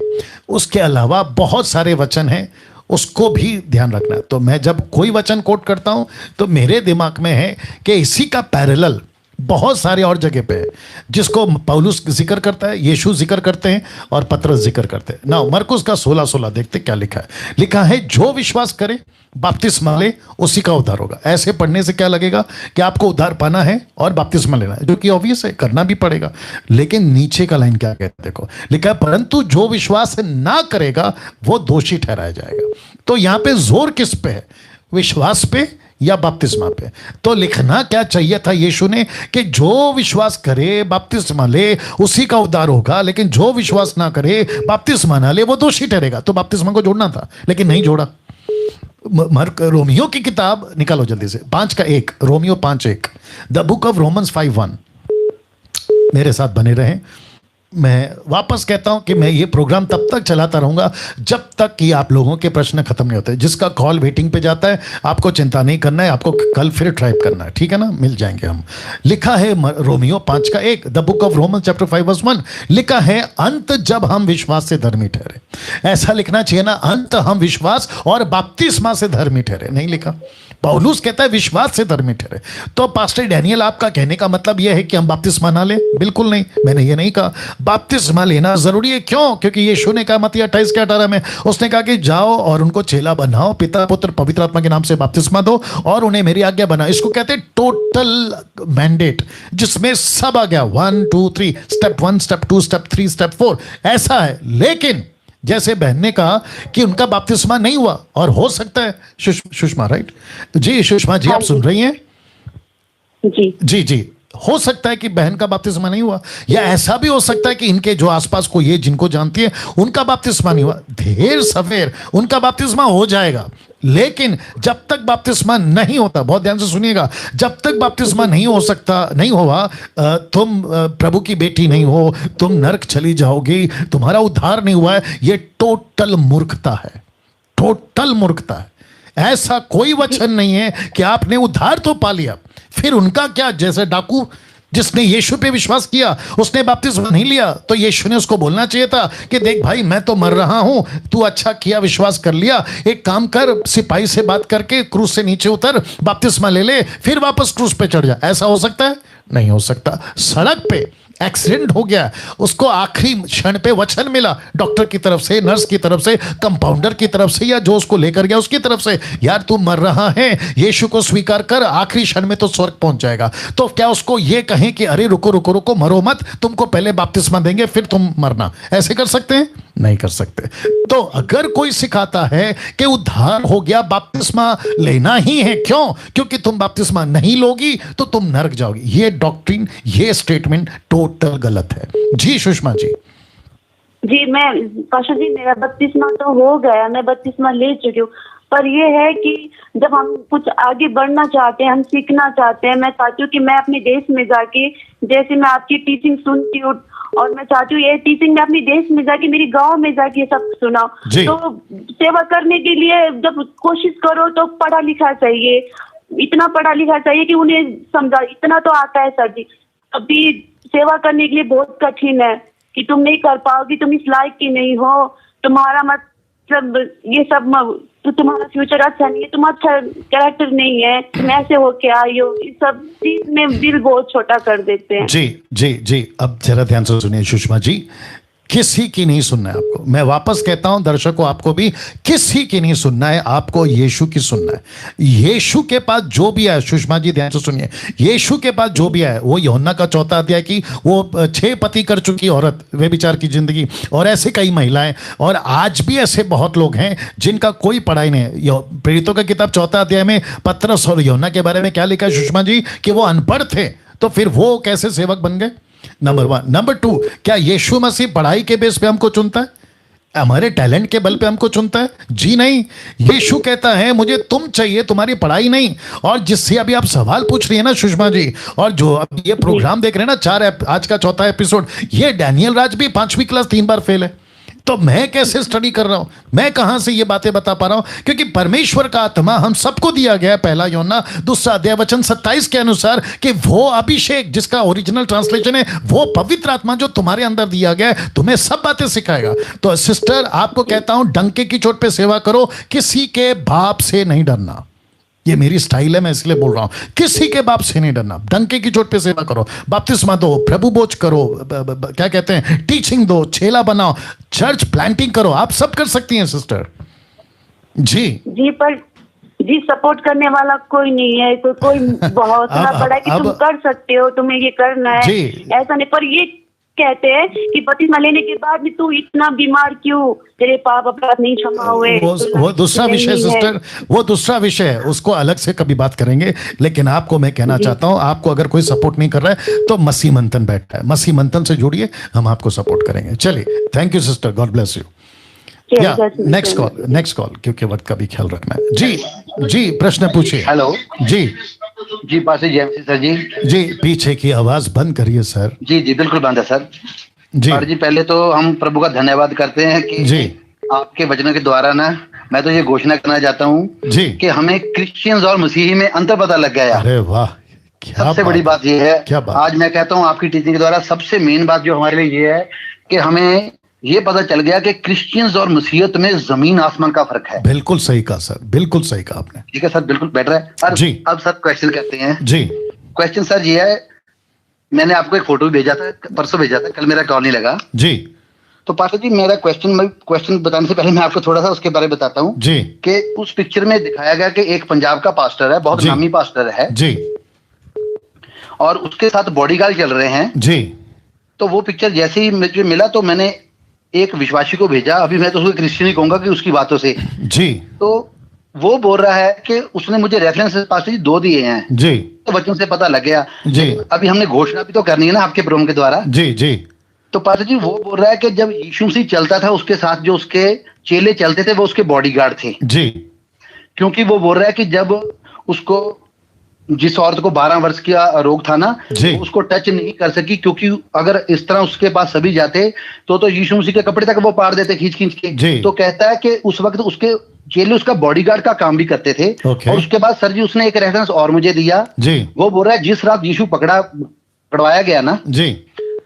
उसके अलावा बहुत सारे वचन हैं, उसको भी ध्यान रखना है। तो मैं जब कोई वचन कोट करता हूं तो मेरे दिमाग में है कि इसी का पैरेलल बहुत सारे और जगह पे है, जिसको पौलुस जिक्र करता है, यीशु जिक्र करते हैं और पतरस जिक्र करते हैं ना। मरकुस का 16:16 देखते क्या लिखा है। लिखा है जो विश्वास करे बपतिस्मा ले उसी का उद्धार होगा। ऐसे पढ़ने से क्या लगेगा कि आपको उद्धार पाना है और बपतिस्मा लेना है, जो कि ऑब्वियस है, करना भी पड़ेगा। लेकिन नीचे का लाइन क्या कहते देखो, लिखा है परंतु जो विश्वास ना करेगा वो दोषी ठहराया जाएगा। तो यहां पे जोर किस पे है, विश्वास पे या बपतिस्मा पे? तो लिखना क्या चाहिए था यीशु ने कि जो विश्वास करे बपतिस्मा ले उसी का उद्धार होगा, लेकिन जो विश्वास ना करे बपतिस्मा ना ले वो दोषी ठहरेगा। तो बपतिस्मा को जोड़ना था, लेकिन नहीं जोड़ा। रोमियो की किताब निकालो जल्दी से, 5:1, Romeo 5:1, the book of Romans 5:1। मेरे साथ बने रहें। मैं वापस कहता हूं कि मैं ये प्रोग्राम तब तक चलाता रहूंगा जब तक कि आप लोगों के प्रश्न खत्म नहीं होते। जिसका कॉल वेटिंग पे जाता है, आपको चिंता नहीं करना है, आपको कल फिर ट्राई करना है, ठीक है ना, मिल जाएंगे हम। लिखा है Romeo 5:1, the book of Roman chapter 5:1, लिखा है अंत जब हम विश्वास से धर्मी ठहरे। ऐसा लिखना चाहिए ना, अंत हम विश्वास और बपतिस्मा से धर्मी ठहरे, नहीं लिखा। पौलुस कहता है विश्वास से धर्मी ठहरे। तो पास्टर डैनियल, आपका कहने का मतलब यह है कि हम बपतिस्मा ना लें? बिल्कुल नहीं, मैंने ये नहीं कहा। बपतिस्मा लेना जरूरी है, क्यों? क्योंकि यीशु ने कहा मत्ती 28:18 में, उसने कहा कि जाओ और उनको चेला बनाओ, पिता पुत्र पवित्र आत्मा के नाम से बपतिस्मा दो और उन्हें मेरी आज्ञा बनाओ। इसको कहते हैं टोटल मैंडेट, जिसमें सब आ गया, 1 2 3, स्टेप 1 स्टेप 2 स्टेप 3 स्टेप 4, ऐसा है। लेकिन जैसे बहन ने कहा कि उनका बपतिस्मा नहीं हुआ, और हो सकता है सुषमा, राइट जी? सुषमा जी, आप सुन रही हैं? जी जी जी, हो सकता है कि बहन का बपतिस्मा नहीं हुआ, या ऐसा भी हो सकता है कि इनके जो आसपास को ये जिनको जानती है उनका बपतिस्मा नहीं हुआ। ढेर सवेर उनका बपतिस्मा हो जाएगा, लेकिन जब तक बपतिस्मा नहीं होता, बहुत ध्यान से सुनिएगा, जब तक बपतिस्मा नहीं हो सकता, नहीं हुआ, तुम प्रभु की बेटी नहीं हो, तुम नरक चली जाओगी, तुम्हारा उद्धार नहीं हुआ है। ये टोटल मूर्खता है, टोटल मूर्खता है। ऐसा कोई वचन नहीं है कि आपने उद्धार तो पा लिया, फिर उनका क्या? जैसे डाकू जिसने यीशु पे विश्वास किया, उसने बपतिस्मा नहीं लिया, तो यीशु ने उसको बोलना चाहिए था कि देख भाई, मैं तो मर रहा हूं, तू अच्छा किया, विश्वास कर लिया, एक काम कर, सिपाही से बात करके क्रूज से नीचे उतर, बपतिस्मा ले ले, फिर वापस क्रूज पे चढ़ जा। ऐसा हो सकता है? नहीं हो सकता। सड़क पे एक्सीडेंट हो गया, उसको आखिरी क्षण पे वचन मिला डॉक्टर की तरफ से, नर्स की तरफ से, कंपाउंडर की तरफ से, या जो उसको लेकर गया उसकी तरफ से, यार तू मर रहा है, यीशु को स्वीकार कर, आखिरी क्षण में तो स्वर्ग पहुंच जाएगा। तो क्या उसको ये कहें कि अरे रुको रुको रुको, मरो मत, तुमको पहले बपतिस्मा देंगे फिर तुम मरना? ऐसे कर सकते हैं? नहीं कर सकते। तो अगर कोई सिखाता है कि उद्धार हो गया, बपतिस्मा लेना ही है, क्यों? क्योंकि तुम बपतिस्मा नहीं लोगी तो तुम नरक जाओगी, ये डॉक्ट्रिन, ये स्टेटमेंट टोटल गलत है। जी सुषमा जी। जी, मैं पाशा जी, मेरा बपतिस्मा तो हो गया, मैं बपतिस्मा ले चुकी हूँ, पर ये है कि जब हम कुछ आगे बढ़ना चाहते हैं, हम सीखना चाहते हैं, मैं चाहती हूँ कि मैं अपने देश में जाके, जैसे मैं आपकी टीचिंग सुनती हूँ, और मैं चाहती हूँ ये टीचिंग में अपने देश में जाके, मेरी गांव में जाके सब सुनाओ। तो सेवा करने के लिए जब कोशिश करो तो पढ़ा लिखा चाहिए, इतना पढ़ा लिखा चाहिए कि उन्हें समझा, इतना तो आता है सर जी। अभी सेवा करने के लिए बहुत कठिन है कि तुम नहीं कर पाओगी, तुम इस लायक की नहीं हो, तुम्हारा मतलब ये सब, तो तुम्हारा फ्यूचर अच्छा नहीं है, तुम अच्छा कैरेक्टर नहीं है, तुम ऐसे हो के आई हो, इस सब चीज में दिल बहुत छोटा कर देते हैं। जी जी जी, अब जरा ध्यान से सुनिए सुषमा जी, किसी की नहीं सुनना है आपको। मैं वापस कहता हूं दर्शकों, आपको भी किसी की नहीं सुनना है, आपको यीशु की सुनना है। यीशु के पास जो भी आया, सुषमा जी ध्यान से सुनिए, यीशु के पास जो भी आया, वो यूहन्ना का 4 अध्याय की वो 6 पति कर चुकी औरत, वे विचार की जिंदगी, और ऐसे कई महिलाएं, और आज भी ऐसे बहुत लोग हैं जिनका कोई पढ़ाई नहीं है। प्रेरितों का किताब 4 अध्याय में पतरस और यूहन्ना के बारे में क्या लिखा है सुषमा जी? कि वो अनपढ़ थे, तो फिर वो कैसे सेवक बन गए? नंबर 1। नंबर 2, क्या यीशु मसीह पढ़ाई के बेस पे हमको चुनता है? हमारे टैलेंट के बल पे हमको चुनता है? जी नहीं। यीशु कहता है मुझे तुम चाहिए, तुम्हारी पढ़ाई नहीं। और जिससे अभी आप सवाल पूछ रही है ना सुषमा जी, और जो अब ये प्रोग्राम देख रहे हैं ना, आज का 4था एपिसोड, ये डैनियल राज भी 5वीं क्लास 3 बार फेल है। तो मैं कैसे स्टडी कर रहा हूं? मैं कहां से ये बातें बता पा रहा हूं? क्योंकि परमेश्वर का आत्मा हम सबको दिया गया है, 1 यूहन्ना 2 अध्याय वचन 27 के अनुसार, कि वो अभिषेक, जिसका ओरिजिनल ट्रांसलेशन है, वो पवित्र आत्मा जो तुम्हारे अंदर दिया गया है, तुम्हें सब बातें सिखाएगा। तो सिस्टर, आपको कहता हूं, डंके की चोट पे सेवा करो, किसी के बाप से नहीं डरना। ये मेरी स्टाइल है, मैं इसलिए बोल रहा हूं, किसी के बाप से नहीं डरना। डंके की चोट पे सेवा करो, बपतिस्मा दो, प्रभु बोझ करो, क्या कहते हैं, टीचिंग दो, चेला बनाओ, चर्च प्लांटिंग करो, आप सब कर सकती हैं सिस्टर जी। जी, पर जी सपोर्ट करने वाला कोई नहीं है, कोई बहुत बड़ा कि तुम कर सकते हो, तुम्हें ये करना है, ऐसा नहीं। पर ये कहते हैं कि बपतिस्मा लेने के बाद भी तू इतना बीमार क्यों, तेरे पाप अपराध नहीं क्षमा हुए। वो दूसरा विषय सिस्टर, वो दूसरा विषय है, उसको अलग से कभी बात करेंगे। लेकिन आपको मैं कहना चाहता हूं, आपको अगर कोई सपोर्ट नहीं कर रहा है तो मसीह मंथन बैठा है, मसीह मंथन से जुड़िए, हम आपको सपोर्ट करेंगे। चलिए, thank you sister, God bless you. Next call, क्योंकि वक्त का भी ख्याल रखना है। जी जी, प्रश्न पूछिए। हेलो जी, पास सर जी। जी, पीछे की आवाज बंद करिए सर। जी जी, बिल्कुल बंद है सर। और जी पहले तो हम प्रभु का धन्यवाद करते हैं कि जी आपके वचनों के द्वारा ना मैं तो ये घोषणा करना चाहता हूँ जी कि हमें क्रिश्चियंस और मसीही में अंतर पता लग गया। अरे वाह, क्या सबसे बड़ी बात ये है, क्या बात। आज मैं कहता हूँ आपकी टीचिंग के द्वारा सबसे मेन बात जो हमारे लिए ये है कि हमें ये पता चल गया कि क्रिश्चियंस और मसीहत में जमीन आसमान का फर्क है। बिल्कुल सही कहा सर, बिल्कुल सही कहा आपने। ठीक है सर, बिल्कुल बेटर है। जी। अब सर क्वेश्चन करते हैं जी। क्वेश्चन सर ये है, मैंने आपको एक फोटो भेजा था, परसों भेजा था, कल मेरा कॉल नहीं लगा जी। तो पास्टर जी मेरा क्वेश्चन बताने से पहले मैं आपको थोड़ा सा उसके बारे में बताता हूँ जी कि उस पिक्चर में दिखाया गया कि एक पंजाब का पास्टर है, बहुत नामी पास्टर है जी, और उसके साथ बॉडीगार्ड चल रहे हैं जी। तो वो पिक्चर जैसे ही मुझे मिला तो मैंने एक विश्वासी को भेजा, अभी मैं तो उसको क्रिश्चियन ही कहूंगा कि उसकी बातों से जी। तो वो बोल रहा है कि उसने मुझे रेफरेंस पास्टर जी 2 दिए हैं जी। तो बच्चों से पता लग गया जी। अभी हमने घोषणा भी तो करनी है ना आपके प्रोग्राम के द्वारा। जी जी। तो पास्टर जी वो बोल रहा है कि जब यीशु मसीह चलता था उसके साथ जो उसके चेले चलते थे वो उसके बॉडीगार्ड थे। जी। क्योंकि वो बोल रहा है कि जब उसको जिस औरत को 12 वर्ष का रोग था ना उसको टच नहीं कर सकी, क्योंकि अगर इस तरह उसके पास सभी जाते तो यीशु मसीह के कपड़े तक वो पाड़ देते खींच खींच के। तो कहता है कि उस वक्त उसके चेले उसका बॉडीगार्ड का काम भी करते थे। और उसके बाद सर जी उसने एक रेफरेंस और मुझे दिया जी। वो बोल रहा है जिस रात यीशु पकड़वाया गया ना जी,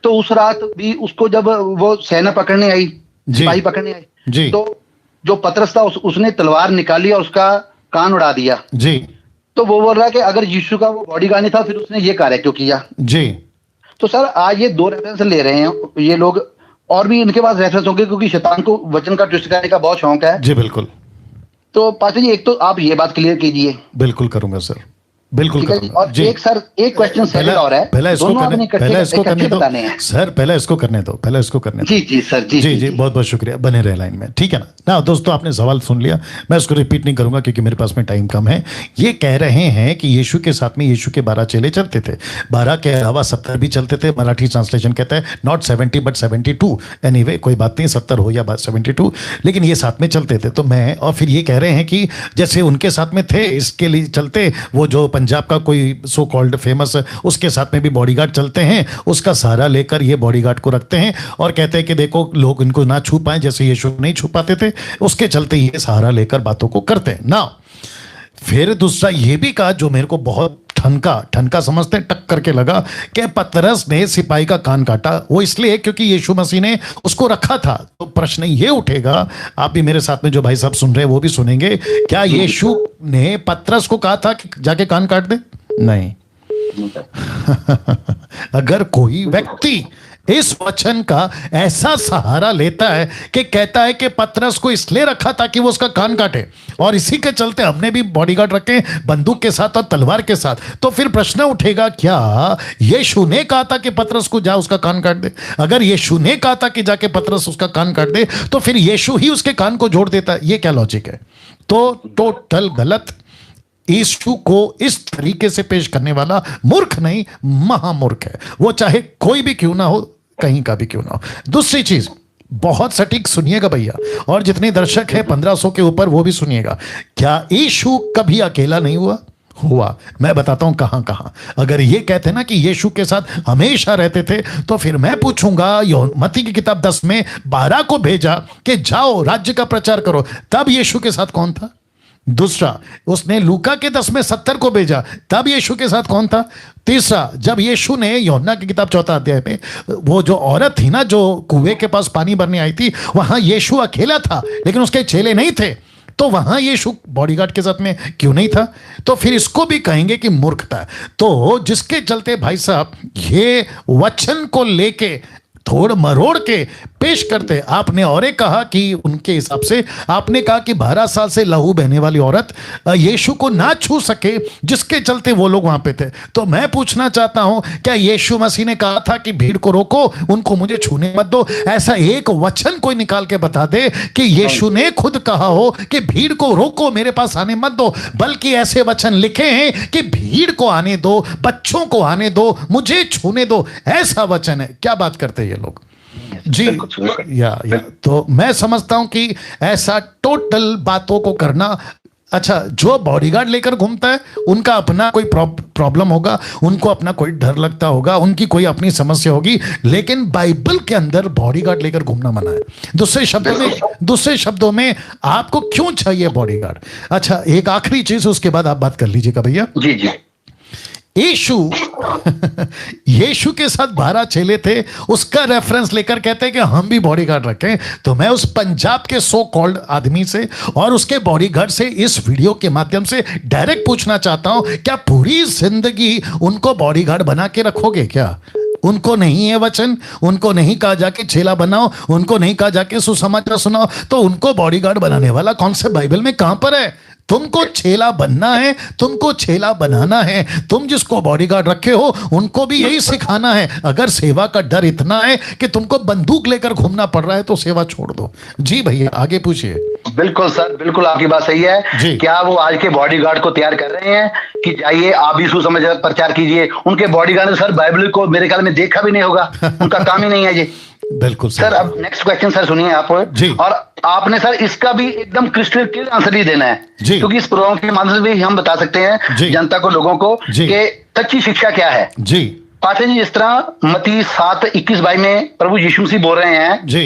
तो उस रात भी उसको जब वो सेना पकड़ने आई, सिपाही पकड़ने आई, तो जो पतरस था उसने तलवार निकाली और उसका कान उड़ा दिया जी। तो वो बोल रहा है कि अगर यीशु का वो बॉडीगार्ड नहीं था फिर उसने ये कार्य क्यों किया जी। तो सर आज ये 2 रेफरेंस ले रहे हैं ये लोग, और भी इनके पास रेफरेंस होंगे क्योंकि शैतान को वचन का ट्विस्ट करने का बहुत शौक है जी। बिल्कुल। तो पास्टर जी एक तो आप ये बात क्लियर कीजिए। बिल्कुल करूंगा सर, बिल्कुल करूंगा। और एक सर एक क्वेश्चन सर और है, पहले इसको करने दो सर, पहले इसको करने दो, पहले इसको करने दो। जी जी सर, जी जी जी, बहुत बहुत शुक्रिया, बने रहे लाइन में, ठीक है ना। दोस्तों आपने सवाल सुन लिया, मैं उसको रिपीट नहीं करूंगा क्योंकि मेरे पास में टाइम कम है। ये कह रहे हैं कि यीशु के साथ में यीशु के 12 चेले चलते थे, 12 के अलावा 70 भी चलते थे। मराठी ट्रांसलेशन कहता है नॉट 70 बट 72। एनीवे कोई बात नहीं, 70 हो या 72, लेकिन ये साथ में चलते थे। तो मैं और फिर ये कह रहे हैं कि जैसे उनके साथ में थे इसके लिए चलते, वो जो पंजाब का कोई सो कॉल्ड फेमस उसके साथ में भी बॉडीगार्ड चलते हैं, उसका सहारा लेकर ये बॉडीगार्ड को रखते हैं और कहते हैं कि देखो लोग इनको ना छू पाए, जैसे यीशु नहीं छू पाते थे, उसके चलते ये सहारा लेकर बातों को करते हैं ना। फिर दूसरा ये भी कहा जो मेरे को बहुत ठनका समझते हैं, टक करके लगा कि पतरस ने सिपाही का कान काटा, वो इसलिए क्योंकि यीशु मसीह ने उसको रखा था। तो प्रश्न ये उठेगा, आप भी मेरे साथ में जो भाई साहब सुन रहे हैं वो भी सुनेंगे, क्या यीशु ने पतरस को कहा था कि जाके कान काट दे? नहीं। अगर कोई व्यक्ति इस वचन का ऐसा सहारा लेता है कि कहता है कि पतरस को इसलिए रखा था कि वो उसका कान काटे, और इसी के चलते हमने भी बॉडीगार्ड रखे बंदूक के साथ और तलवार के साथ, तो फिर प्रश्न उठेगा क्या यीशु ने कहा था कि पतरस को जा उसका कान काट दे? अगर यीशु ने कहा था कि जाके पतरस उसका कान काट दे तो फिर यीशु ही उसके कान को जोड़ देता। ये क्या लॉजिक है? तो टोटल गलत। यीशु को इस तरीके से पेश करने वाला मूर्ख नहीं, महामूर्ख है, वो चाहे कोई भी क्यों ना हो, कहीं का भी क्यों ना हो। दूसरी चीज बहुत सटीक सुनिएगा भैया, और जितने दर्शक हैं 1500 के ऊपर वो भी सुनिएगा, क्या यीशु कभी अकेला नहीं हुआ? मैं बताता हूं कहां कहां। अगर ये कहते ना कि यीशु के साथ हमेशा रहते थे, तो फिर मैं पूछूंगा मत्ती की किताब 10 में 12 को भेजा कि जाओ राज्य का प्रचार करो, तब यीशु के साथ कौन था? दूसरा, उसने लूका के 10 में 70 को भेजा, तब यीशु के साथ कौन था? तीसरा, जब यीशु ने यूहन्ना की किताब 4 अध्याय में वो जो औरत थी ना जो कुएं के पास पानी भरने आई थी, वहां यीशु अकेला था लेकिन उसके चेले नहीं थे, तो वहां यीशु बॉडीगार्ड के साथ में क्यों नहीं था? तो फिर इसको भी कहेंगे कि मूर्खता। तो जिसके चलते भाई साहब ये वचन को लेके थोड़ मरोड़ के पेश करते। आपने और एक कहा कि उनके हिसाब से आपने कहा कि 12 साल से लहू बहने वाली औरत यीशु को ना छू सके, जिसके चलते वो लोग वहां पे थे। तो मैं पूछना चाहता हूं, क्या यीशु मसीह ने कहा था कि भीड़ को रोको, उनको मुझे छूने मत दो? ऐसा एक वचन कोई निकाल के बता दे कि यीशु ने खुद कहा हो कि भीड़ को रोको, मेरे पास आने मत दो, बल्कि ऐसे वचन लिखे हैं कि भीड़ को आने दो, बच्चों को आने दो, मुझे छूने दो। ऐसा वचन है। क्या बात करते हैं ये लोग जी? या तो मैं समझता हूं कि ऐसा टोटल बातों को करना अच्छा, जो बॉडीगार्ड लेकर घूमता है उनका अपना कोई प्रॉब्लम होगा, उनको अपना कोई डर लगता होगा, उनकी कोई अपनी समस्या होगी, लेकिन बाइबल के अंदर बॉडीगार्ड लेकर घूमना मना है। दूसरे शब्दों में आपको क्यों चाहिए बॉडीगार्ड? अच्छा, एक आखिरी चीज, उसके बाद आप बात कर लीजिएगा भैया। जी जी। यीशु के साथ 12 चेले थे, उसका रेफरेंस लेकर कहते हैं कि हम भी बॉडीगार्ड रखें। तो मैं उस पंजाब के सो कॉल्ड आदमी से और उसके बॉडीगार्ड से इस वीडियो के माध्यम से डायरेक्ट पूछना चाहता हूं, क्या पूरी जिंदगी उनको बॉडीगार्ड बना के रखोगे? क्या उनको नहीं है वचन? उनको नहीं कहा जाके चेला बनाओ? उनको नहीं कहा जाके सुसमाचार सुनाओ? तो उनको बॉडीगार्ड बनाने वाला कॉन्सेप्ट बाइबल में कहां पर है? तुमको चेला बनना है, तुमको चेला बनाना है। तुम जिसको बॉडीगार्ड रखे हो उनको भी यही सिखाना है। अगर सेवा का डर इतना है कि तुमको बंदूक लेकर घूमना पड़ रहा है तो सेवा छोड़ दो। जी भैया, आगे पूछिए। बिल्कुल सर, बिल्कुल आपकी बात सही है। क्या वो आज के बॉडीगार्ड को तैयार कर रहे हैं कि जाइए आप भी सुसमाचार प्रचार कीजिए? उनके बॉडीगार्ड ने सर बाइबल को मेरे ख्याल में देखा भी नहीं होगा, उनका काम ही नहीं है ये। बिल्कुल सर। अब नेक्स्ट क्वेश्चन सर सुनिए आप जी। और आपने सर इसका भी एकदम क्रिस्टल क्लियर आंसर ही देना है, क्योंकि इस प्रोग्राम के माध्यम से भी हम बता सकते हैं जनता को, लोगों को, कि सच्ची शिक्षा क्या है। जी पाठक जी, जिस तरह मत्ती 7:21-22 में प्रभु यीशु मसीह बोल रहे हैं जी,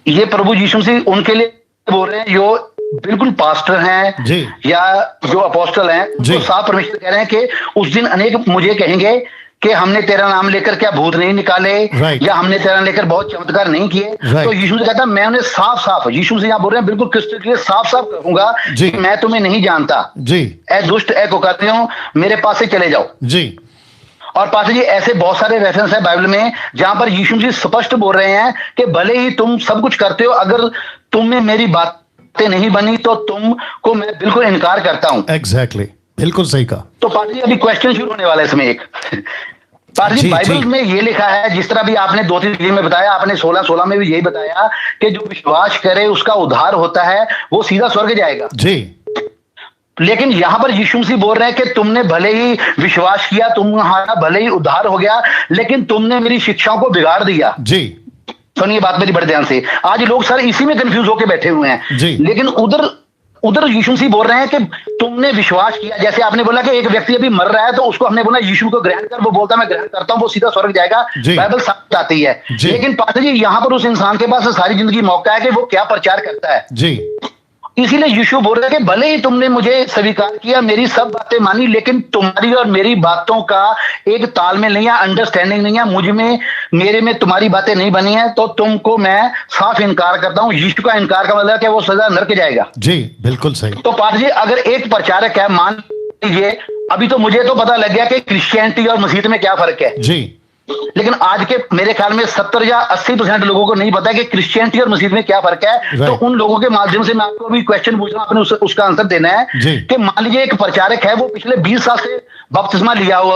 ये प्रभु यीशु मसीह उनके लिए बोल रहे हैं जो बिल्कुल पास्टर हैं जी, या जो अपोस्टल हैं, जो साफ परमेश्वर कह रहे हैं कि उस दिन अनेक मुझे कहेंगे कि हमने तेरा नाम लेकर क्या भूत नहीं निकाले, या हमने तेरा नाम लेकर बहुत चमत्कार नहीं किए। तो यीशु से कहता मैं उन्हें साफ साफ, यीशु से यहाँ बोल रहे हैं बिल्कुल क्रिस्टल क्लियर, साफ साफ कहूंगा कि मैं तुम्हें नहीं जानता जी, ए दुष्ट ए कुकर्मियों, मेरे पास से चले जाओ जी। और पास जी ऐसे बहुत सारे रेफरेंस है बाइबल में जहां पर यीशु जी स्पष्ट बोल रहे हैं कि भले ही तुम सब कुछ करते हो, अगर तुम में मेरी बातें नहीं बनी तो तुमको मैं बिल्कुल इनकार करता हूं। एग्जैक्टली, बिल्कुल सही कहा। तो पास जी अभी क्वेश्चन शुरू होने वाला है इसमें एक। पास जी बाइबल में ये लिखा है, जिस तरह भी आपने 2-3 चीज में बताया, आपने 16 में भी यही बताया कि जो विश्वास करे उसका उद्धार होता है, वो सीधा स्वर्ग जाएगा जी। लेकिन यहां पर यीशु मसीह बोल रहे हैं कि तुमने भले ही विश्वास किया, तुम्हारा भले ही उद्धार हो गया, लेकिन तुमने मेरी शिक्षाओं को बिगाड़ दिया जी। सुनिए बात मेरी बड़े ध्यान से, आज लोग सर इसी में कंफ्यूज होकर बैठे हुए हैं जी। लेकिन उधर यीशु मसीह बोल रहे हैं कि तुमने विश्वास किया, जैसे आपने बोला कि एक व्यक्ति अभी मर रहा है तो उसको हमने बोला यीशु को ग्रहण कर, वो बोलता मैं ग्रहण करता हूं, वो सीधा स्वर्ग जाएगा, बाइबल साफ बताती है। लेकिन पास्टर जी यहां पर उस इंसान के पास सारी जिंदगी मौका है कि वो क्या प्रचार करता है जी। इसीलिए यीशु बोल रहे हैं कि भले ही तुमने मुझे स्वीकार किया, मेरी सब बातें मानी, लेकिन तुम्हारी और मेरी बातों का एक तालमेल नहीं है, अंडरस्टैंडिंग नहीं है, मुझ में मेरे में तुम्हारी बातें नहीं बनी है, तो तुमको मैं साफ इनकार करता हूं। यीशु का इनकार का मतलब है वो सदा नरक जाएगा जी। बिल्कुल सही। तो पाठ जी अगर एक प्रचारक है, मान लीजिए अभी तो मुझे तो पता लग गया कि क्रिश्चियनिटी और मसीह में क्या फर्क है जी, लेकिन आज के मेरे ख्याल में 70 या 80% लोगों को नहीं पता कि क्रिश्चियनिटी और मसीह में क्या फर्क है। तो उन लोगों के माध्यम से मैं आपको अभी क्वेश्चन पूछ रहा हूं, आपने उसका आंसर देना है कि मान लीजिए एक प्रचारक है, वो पिछले 20 साल से बपतिस्मा लिया हुआ,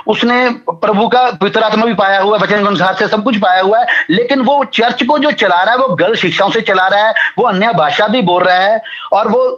उसने प्रभु का पवित्र आत्मा भी पाया हुआ है, वचन के अनुसार से सब कुछ पाया हुआ है, लेकिन वो चर्च को जो चला रहा है वो गलत शिक्षाओं से चला रहा है, वो अन्य भाषा भी बोल रहा है और वो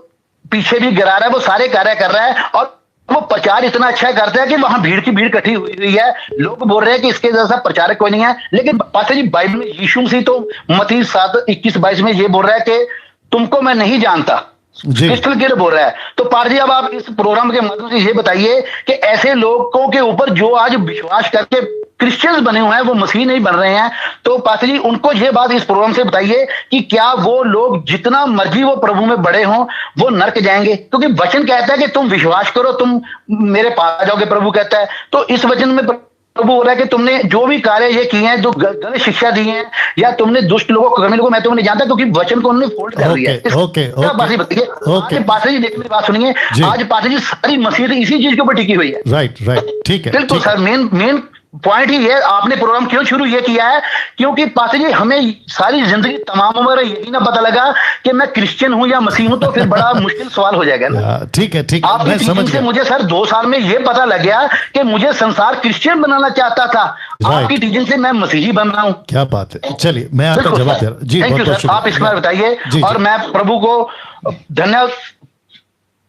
पीछे भी गिरा रहा है, वो सारे कार्य कर रहा है और वो प्रचार इतना अच्छा करता है कि वहां भीड़ की भीड़ इकट्ठी हुई है, लोग बोल रहे हैं कि इसके जैसा प्रचारक कोई नहीं है। लेकिन पास्टर जी बाइबल में यीशु मसीह तो मत्ती 7:21-22 में ये बोल रहा है कि तुमको मैं नहीं जानता, क्रिस्टल क्लियर बोल रहा है। तो पार जी अब आप इस प्रोग्राम के माध्यम से ये बताइए कि ऐसे लोगों के ऊपर जो आज विश्वास करके क्रिश्चियंस बने हुए हैं, वो मसीह नहीं बन रहे हैं, तो पास्टर जी उनको ये बात इस प्रोग्राम से बताइए कि क्या वो लोग जितना मर्जी वो प्रभु में बड़े हों वो नरक जाएंगे? क्योंकि वचन कहता है कि तुम विश्वास करो तुम मेरे पास आ जाओगे, प्रभु कहता है। तो इस वचन में प्रभु बोल रहा है कि तुमने जो भी कार्य ये किए हैं, जो गलत शिक्षा दी है, या तुमने दुष्ट लोगों को कर्मी लोगों, मैं तुम्हें नहीं जानता, क्योंकि वचन को उन्होंने फोल्ड कर दिया है। ओके बताइए पास्टर जी, देखने की बात सुनिए, आज पास्टर जी सारी मसीह इसी चीज के ऊपर टिकी हुई है। राइट, ठीक है, बिल्कुल सर। मेन पॉइंट ही है, आपने प्रोग्राम क्यों शुरू ये किया है, क्योंकि पास्टर जी हमें सारी जिंदगी तमाम उम्र यही ना पता लगा कि मैं क्रिश्चियन हूं या मसीह हूं, तो फिर बड़ा मुश्किल सवाल हो जाएगा ना। ठीक है, आपकी टीचिंग से मुझे सर 2 साल में ये पता लग गया कि मुझे संसार क्रिश्चियन बनाना चाहता था, आपकी टीचिंग से मैं मसीही बन रहा हूं। क्या बात है। चलिए मैं आपका जवाब दे रहा हूं जी। थैंक यू सर, आप इस बार बताइए। और मैं प्रभु को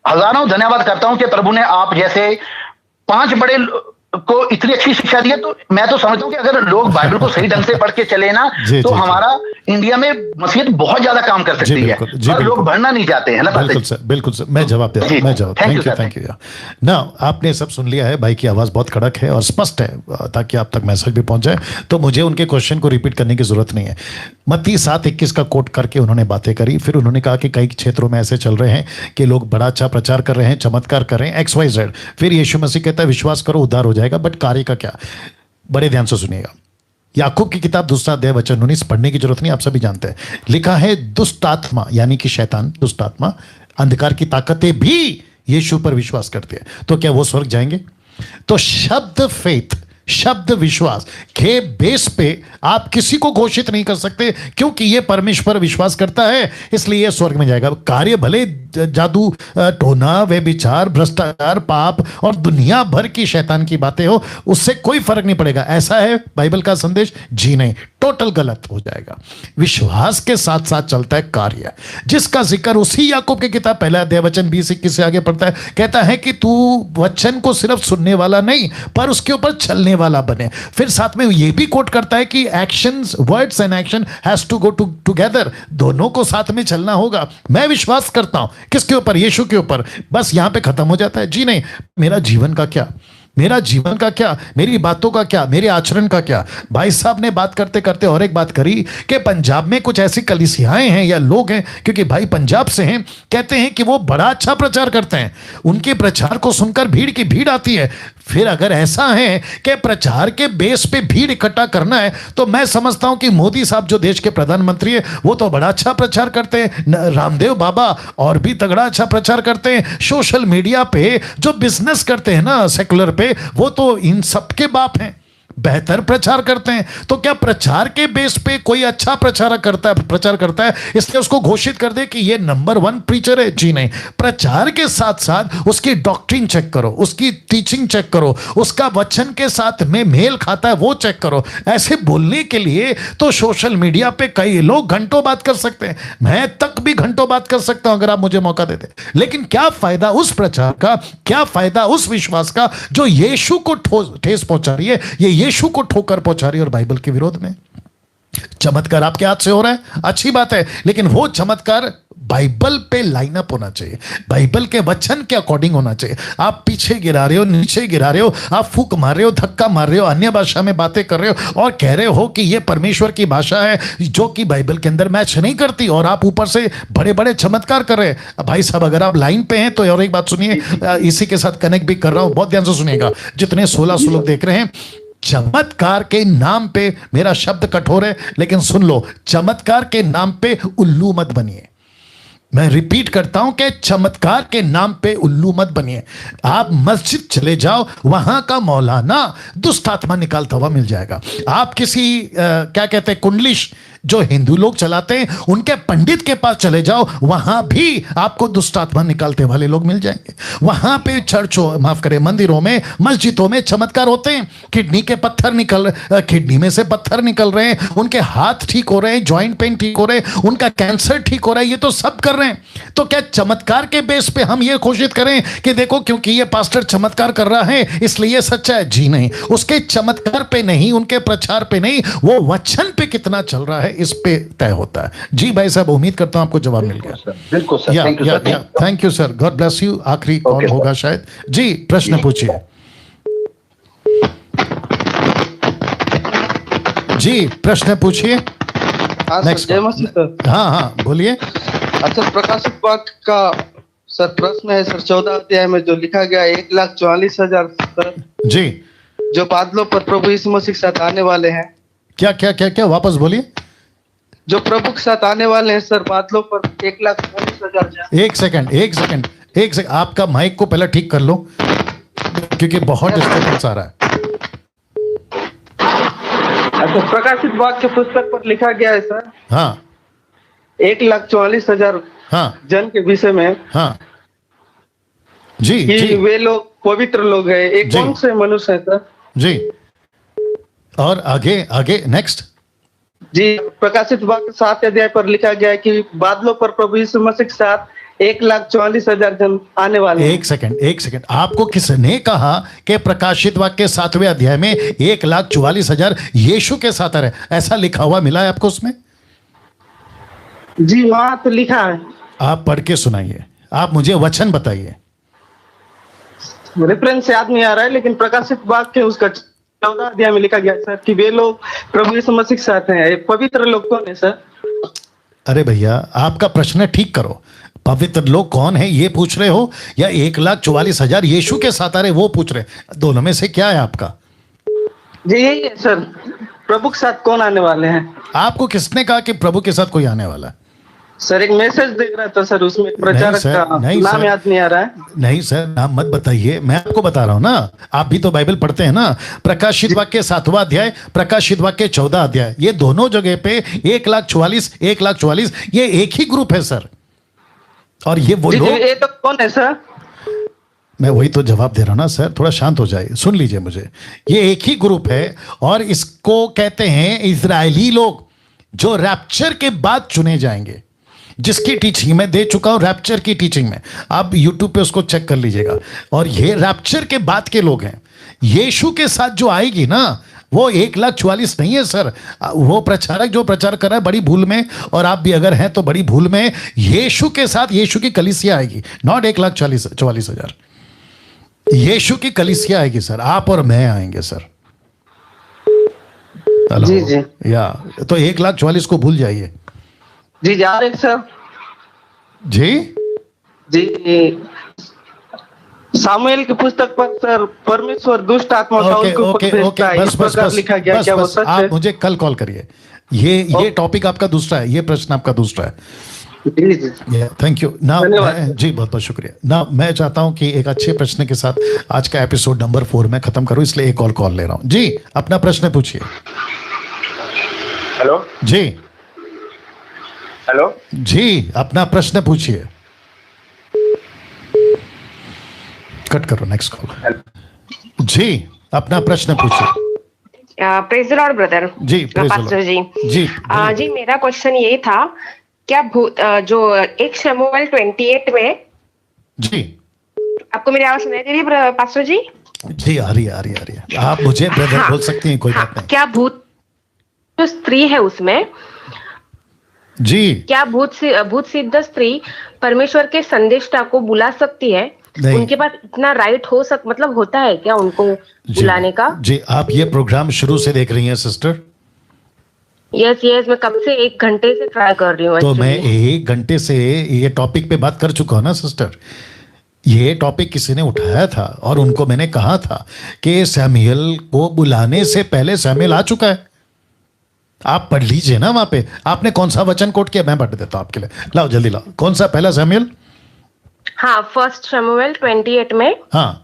हजारों धन्यवाद करता हूं कि प्रभु ने आप जैसे 5 बड़े को इतनी अच्छी शिक्षा दी है, तो मैं तो समझता हूँ कि अगर लोग बाइबल को सही ढंग से पढ़ के चले ना तो हमारा इंडिया में मसीहत बहुत ज्यादा काम कर सकती है, और लोग बढ़ना नहीं चाहते हैं ना। बिल्कुल सर, बिल्कुल सर, मैं जवाब दे रहा हूँ, मैं जवाब। थैंक यू ना, आपने सब सुन लिया है, भाई की आवाज बहुत कड़क है और स्पष्ट है, ताकि आप तक मैसेज भी पहुंच जाए, तो मुझे उनके क्वेश्चन को रिपीट करने की जरूरत नहीं है। मत्ती 7:21 का कोट करके उन्होंने बातें करी, फिर उन्होंने कहा कि कई क्षेत्रों में ऐसे चल रहे हैं कि लोग बड़ा अच्छा प्रचार कर रहे हैं, चमत्कार कर रहे हैं, XYZ। फिर यीशु मसीह कहता है विश्वास करो उद्धार हो जाएगा, बट कार्य का क्या? बड़े ध्यान से सुनिएगा, याकूब की किताब 2 अध्याय वचन 19 पढ़ने की जरूरत नहीं, आप सभी जानते हैं। लिखा है दुष्ट आत्मा यानी कि शैतान, दुष्ट आत्मा, अंधकार की ताकतें भी यीशु पर विश्वास करते हैं, तो क्या वो स्वर्ग जाएंगे? तो शब्द फेथ, शब्द विश्वास के बेस पे आप किसी को घोषित नहीं कर सकते, क्योंकि ये परमेश्वर विश्वास करता है इसलिए ये स्वर्ग में जाएगा। कार्य भले जादू टोना व्यभिचार भ्रष्टाचार पाप और दुनिया भर की शैतान की बातें हो, उससे कोई फर्क नहीं पड़ेगा। ऐसा है बाइबल का संदेश? जी नहीं, टोटल गलत हो जाएगा। विश्वास के साथ साथ चलता है कार्य, जिसका जिक्र उसी याकूब की किताब 1 अध्याय वचन 20-21 से आगे पढ़ता है। कहता है कि तू वचन को सिर्फ सुनने वाला नहीं पर उसके ऊपर चलने वाला बने। फिर साथ में ये भी कोट करता है कि actions, words and action has to go together, दोनों को साथ में चलना होगा। मैं विश्वास करता हूं किसके ऊपर? यीशु के ऊपर। बस यहां पे खत्म हो जाता है? जी नहीं। मेरा जीवन का क्या? मेरा जीवन का क्या? मेरी बातों का क्या? मेरे आचरण का क्या? भाई साहब ने बात करते करते और एक बात करी कि पंजाब में कुछ ऐसी कलीसियाएं हैं या लोग हैं, क्योंकि भाई पंजाब से हैं, कहते हैं कि वो बड़ा अच्छा प्रचार करते हैं, उनके प्रचार को सुनकर भीड़ की भीड़ आती है। फिर अगर ऐसा है कि प्रचार के बेस पे भीड़ इकट्ठा करना है, तो मैं समझता हूं कि मोदी साहब जो देश के प्रधानमंत्री है वो तो बड़ा अच्छा प्रचार करते हैं, रामदेव बाबा और भी तगड़ा अच्छा प्रचार करते हैं, सोशल मीडिया पे जो बिजनेस करते हैं ना सेकुलर पे, वो तो इन सबके बाप हैं, बेहतर प्रचार करते हैं। तो क्या प्रचार के बेस पे कोई अच्छा प्रचार करता है इसलिए उसको घोषित कर दे कि ये नंबर 1 प्रीचर है? जी नहीं। प्रचार के साथ साथ उसकी डॉक्ट्रिन चेक करो, उसकी टीचिंग चेक करो, उसका वचन के साथ में मेल खाता है वो चेक करो। ऐसे बोलने के लिए तो सोशल मीडिया पे कई लोग घंटों बात कर सकते हैं, मैं तक भी घंटों बात कर सकता हूं अगर आप मुझे मौका देते। लेकिन क्या फायदा उस प्रचार का, क्या फायदा उस विश्वास का जो यीशु को ठेस पहुंचा रही है, ये यीशु को ठोकर पहुंचा रही है और बाइबल के विरोध में। चमत्कार आपके हाथ से हो रहा है, अच्छी बात है, लेकिन वो चमत्कार बाइबल पे लाइन अप होना चाहिए, बाइबल के वचन के अकॉर्डिंग होना चाहिए। आप पीछे गिरा रहे हो, नीचे गिरा रहे हो, आप फूक मार रहे हो, धक्का मार रहे हो, अन्य भाषा में बातें कर रहे हो और कह रहे हो कि ये परमेश्वर की भाषा है जो कि बाइबल के अंदर मैच नहीं करती, और आप ऊपर से बड़े बड़े चमत्कार कर रहे हैं। भाई साहब अगर आप लाइन पे हैं तो और एक बात सुनिए, इसी के साथ कनेक्ट भी कर रहा हूं, बहुत ध्यान से सुनिएगा, जितने 1600 लोग देख रहे हैं। चमत्कार के नाम पे, मेरा शब्द कठोर है लेकिन सुन लो, चमत्कार के नाम पे उल्लू मत बनिए। मैं रिपीट करता हूं कि चमत्कार के नाम पे उल्लू मत बनिए। आप मस्जिद चले जाओ, वहां का मौलाना दुष्ट आत्मा निकालता हुआ मिल जाएगा। आप किसी क्या कहते हैं कुंडलिश जो हिंदू लोग चलाते हैं उनके पंडित के पास चले जाओ, वहां भी आपको दुष्ट आत्मा निकालते वाले लोग मिल जाएंगे। वहां पे चर्चों, माफ करें, मंदिरों में, मस्जिदों में चमत्कार होते हैं। किडनी के पत्थर किडनी में से पत्थर निकल रहे हैं, उनके हाथ ठीक हो रहे हैं, जॉइंट पेन ठीक हो रहे हैं, उनका कैंसर ठीक हो रहा है, ये तो सब कर रहे हैं। तो क्या चमत्कार के बेस पे हम ये घोषित करें कि देखो क्योंकि ये पास्टर चमत्कार कर रहा है इसलिए ये सच्चा है? जी नहीं। उसके चमत्कार पे नहीं, उनके प्रचार पे नहीं, वो वचन पे कितना चल रहा है इस पे तय होता है। जी भाई साहब, उम्मीद करता हूं आपको जवाब मिल गया। बिल्कुल sir, thank you sir, God bless you. आखिरी कॉल होगा शायद। जी प्रश्न पूछिए। जी प्रश्न पूछिए। हाँ बोलिए। अच्छा, प्रकाशित वाक्य का सर प्रश्न है सर, 14 अध्याय में जो लिखा गया 1,44,000 सर, जी, जो बादलों पर प्रभु यीशु मसीह के साथ आने वाले हैं। क्या क्या क्या क्या वापस बोलिए। जो प्रभु के साथ आने वाले हैं सर बादलों पर 1,44,000। एक सेकंड, आपका माइक को पहले ठीक कर लो क्योंकि बहुत डिस्टर्बेंस आ रहा है। अच्छा, प्रकाशित वाक्य पुस्तक पर लिखा गया है सर, हाँ, 1,44,000 हाँ जन के विषय में, हाँ जी, जी, वे लोग पवित्र लोग हैं। एक कौन से मनुष्य है सर? जी, और आगे नेक्स्ट। जी, प्रकाशित वाक्य 7 अध्याय पर लिखा गया है कि बादलों पर प्रभु यीशु मसीह के साथ 1,44,000 जन आने वाले हैं। एक सेकंड, आपको किसने कहा कि प्रकाशित वाक्य 7वें अध्याय में 1,44,000 यीशु के साथ आ रहे? ऐसा लिखा हुआ मिला है आपको उसमें? जी वहां तो लिखा है। आप पढ़ के सुनाइए, आप मुझे वचन बताइए। रेफरेंस याद नहीं आ रहा है, लेकिन प्रकाशित वाक्य उसका 14 अध्याय में लिखा गया सर कि वे लोग प्रभु यीशु मसीह के साथ हैं। पवित्र लोग कौन है सर? अरे भैया, आपका प्रश्न ठीक करो। पवित्र लोग कौन है ये पूछ रहे हो, या 1,44,000 यीशु के साथ आ रहे वो पूछ रहे? दोनों में से क्या है आपका? जी यही है सर, प्रभु के साथ कौन आने वाले हैं। आपको किसने कहा कि प्रभु के साथ कोई आने वाला है? सर एक मैसेज देख रहा था सर, उसमें प्रचारक का नाम याद नहीं आ रहा है। नहीं सर, नाम मत बताइए, मैं आपको बता रहा हूं ना, आप भी तो बाइबल पढ़ते हैं ना। प्रकाशित वाक्य 7वां अध्याय, प्रकाशित वाक्य 14 अध्याय, ये दोनों जगह पे 1,44,000 ये एक ही ग्रुप है सर। और ये वो लोग, ये तो कौन है सर? मैं वही तो जवाब दे रहा हूं ना सर, थोड़ा शांत हो जाइए, सुन लीजिए मुझे। ये एक ही ग्रुप है और इसको कहते हैं इजरायली लोग, जो रैप्चर के बाद चुने जाएंगे, जिसकी टीचिंग मैं दे चुका हूं। रैप्चर की टीचिंग में आप यूट्यूब पे उसको चेक कर लीजिएगा। और ये रैप्चर के बाद के लोग हैं। यीशु के साथ जो आएगी ना, वो 1,44,000 नहीं है सर। वो प्रचारक जो प्रचार कर रहा है बड़ी भूल में, और आप भी अगर हैं तो बड़ी भूल में। यीशु के साथ यीशु की कलीसिया आएगी, नॉट 1,44,000। यीशु की कलीसिया आएगी सर, आप और मैं आएंगे सर। जी जी, या तो 1,44,000 को भूल जाइए। जी जा रहे सर। जी जी, सामुएल की पुस्तक पर सर परमेश्वर दुष्ट आत्मा का उनके ऊपर भेजता है, इस प्रकार लिखा गया। क्या वो सच है? आप मुझे कल कॉल करिए। ये टॉपिक आपका दूसरा है, ये प्रश्न आपका दूसरा है। जी जी, थैंक यू ना। जी बहुत बहुत शुक्रिया ना। मैं चाहता हूं कि एक अच्छे प्रश्न के साथ आज का एपिसोड नंबर 4 में खत्म करूं, इसलिए एक और कॉल ले रहा हूं। जी अपना प्रश्न पूछिए। हेलो जी, हेलो जी अपना प्रश्न पूछिए। कट करो, नेक्स्ट कॉल। जी अपना प्रश्न पूछिए। Praise the Lord brother. जी पास्टर जी। जी जी मेरा क्वेश्चन ये था, क्या जो 1 शमूएल 28 में, जी आपको मेरी आवाज सुनाई दे रही है पास्टर जी? जी आ रही है। आप मुझे ब्रदर बोल सकती हैं, कोई बात नहीं। क्या भूत जो स्त्री है उसमें, जी क्या भूत सिद्ध स्त्री परमेश्वर के संदेष्टा को बुला सकती है? उनके पास इतना राइट मतलब होता है क्या उनको बुलाने का? जी आप ये प्रोग्राम शुरू से देख रही हैं सिस्टर? यस, मैं कब से 1 घंटे से ट्राई कर रही हूँ। तो मैं 1 घंटे से ये टॉपिक पे बात कर चुका हूँ ना सिस्टर। ये टॉपिक किसी ने उठाया था और उनको मैंने कहा था कि सैमुएल को बुलाने से पहले सैमुएल आ चुका है। आप पढ़ लीजिए ना, वहां पे आपने कौन सा वचन कोट किया, मैं पढ़ देता हूं आपके लिए। लाओ जल्दी लाओ, कौन सा पहला सैमुएल? हाँ 1 शमूएल 28 में। हाँ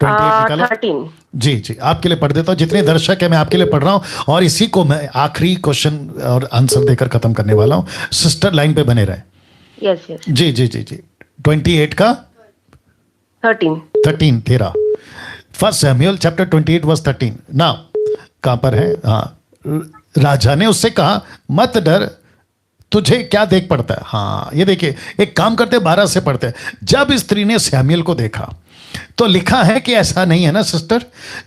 13। जी आपके लिए पढ़ देता हूँ। जितने दर्शक है मैं आपके लिए पढ़ रहा हूँ, और इसी को मैं आखिरी क्वेश्चन और आंसर देकर खत्म करने वाला हूँ। सिस्टर लाइन पे बने रहे। यस जी 28 का 13 1 शमूएल चैप्टर 28 वर्स 13 ना। कहां पर है? हाँ, राजा ने उससे कहा मत डर, तुझे क्या देख पड़ता है। हाँ ये देखिए, एक काम करते 12 से पढ़ते। जब स्त्री ने सैमुएल को देखा, तो लिखा है कि ऐसा नहीं है ना सिस्टर?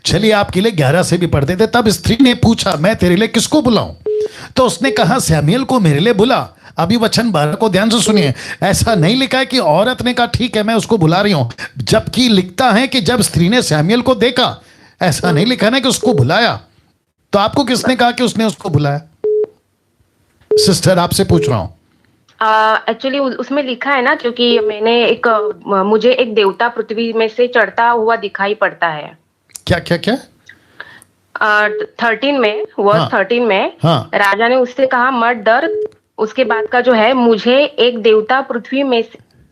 चलिए आपके लिए 11 से भी पढ़ देते। तब स्त्री ने पूछा मैं तेरे लिए किसको बुलाऊं? तो उसने कहा सैमुएल को मेरे लिए बुला। अभी वचन 12 को ध्यान से सुनिए। ऐसा नहीं लिखा है कि औरत ने कहा ठीक है मैं उसको बुला रही हूं, जबकि लिखता है कि जब स्त्री ने सैमुएल को देखा। ऐसा नहीं लिखा ना कि उसको बुलाया। तो आपको किसने कहा कि उसने उसको बुलाया? सिस्टर आपसे पूछ रहा हूं। एक्चुअली उसमें लिखा है ना, क्योंकि मुझे एक देवता पृथ्वी में से चढ़ता हुआ दिखाई पड़ता है। क्या 13 में, वर्स 13 में। हाँ। राजा ने उससे कहा मत डर। उसके बाद का जो है, मुझे एक देवता पृथ्वी में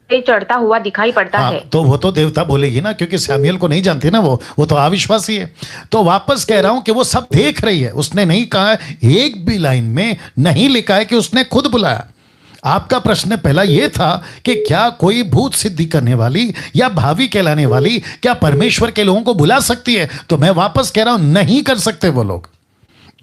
से चढ़ता हुआ दिखाई पड़ता है। तो वो तो देवता बोलेगी ना, क्योंकि सैमुएल को नहीं जानती ना, वो तो अविश्वासी है। तो वापस कह रहा हूं कि वो सब देख रही है। उसने नहीं कहा, एक भी लाइन में नहीं लिखा है कि उसने खुद बुलाया। आपका प्रश्न पहला ये था कि क्या कोई भूत सिद्धि करने वाली या भावी कहलाने वाली क्या परमेश्वर के लोगों को बुला सकती है? तो मैं वापस कह रहा हूं नहीं कर सकते वो लोग।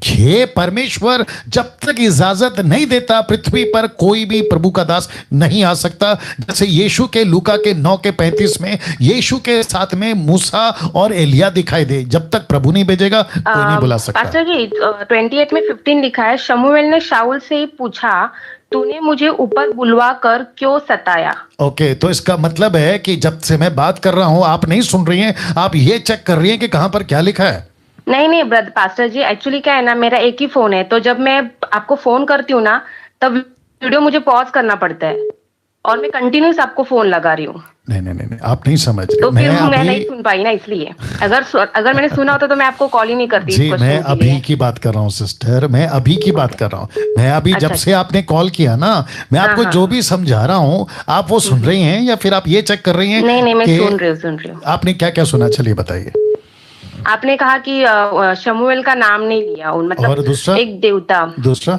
हे परमेश्वर, जब तक इजाजत नहीं देता पृथ्वी पर कोई भी प्रभु का दास नहीं आ सकता। जैसे यीशु के लूका के 9:35 में यीशु के साथ में मूसा और एलिया दिखाई दे, जब तक प्रभु नहीं भेजेगा कोई नहीं बुला सकता। पास्टर जी 28 में 15 लिखा है, शमूएल ने शाऊल से पूछा, तूने मुझे ऊपर बुलवा कर क्यों सताया? ओके, तो इसका मतलब है कि जब से मैं बात कर रहा हूं आप नहीं सुन रही हैं, आप ये चेक कर रही हैं कि कहां पर क्या लिखा है। नहीं ब्रदर पास्टर जी, एक्चुअली क्या है ना, मेरा एक ही फोन है, तो जब मैं आपको फोन करती हूँ ना तब वीडियो मुझे पॉज करना पड़ता है और मैं कंटिन्यूस आपको फोन लगा रही हूँ। नहीं, आप नहीं समझ रहे। तो फिर मैं नहीं सुन पाई ना, इसलिए अगर मैंने सुना होता तो मैं आपको कॉल ही नहीं करती। जी, मैं अभी की बात कर रहा हूँ सिस्टर, मैं अभी की बात कर रहा हूँ। मैं अभी जब से आपने कॉल किया ना, मैं आपको जो भी समझा रहा हूँ आप वो सुन रही हैं या फिर आप ये चेक कर रही हैं? नहीं, मैं सुन रही हूँ। आपने क्या क्या सुना, चलिए बताइए। आपने कहा कि शमूएल का नाम नहीं लिया, मतलब और दूसरा एक देवता, दूसरा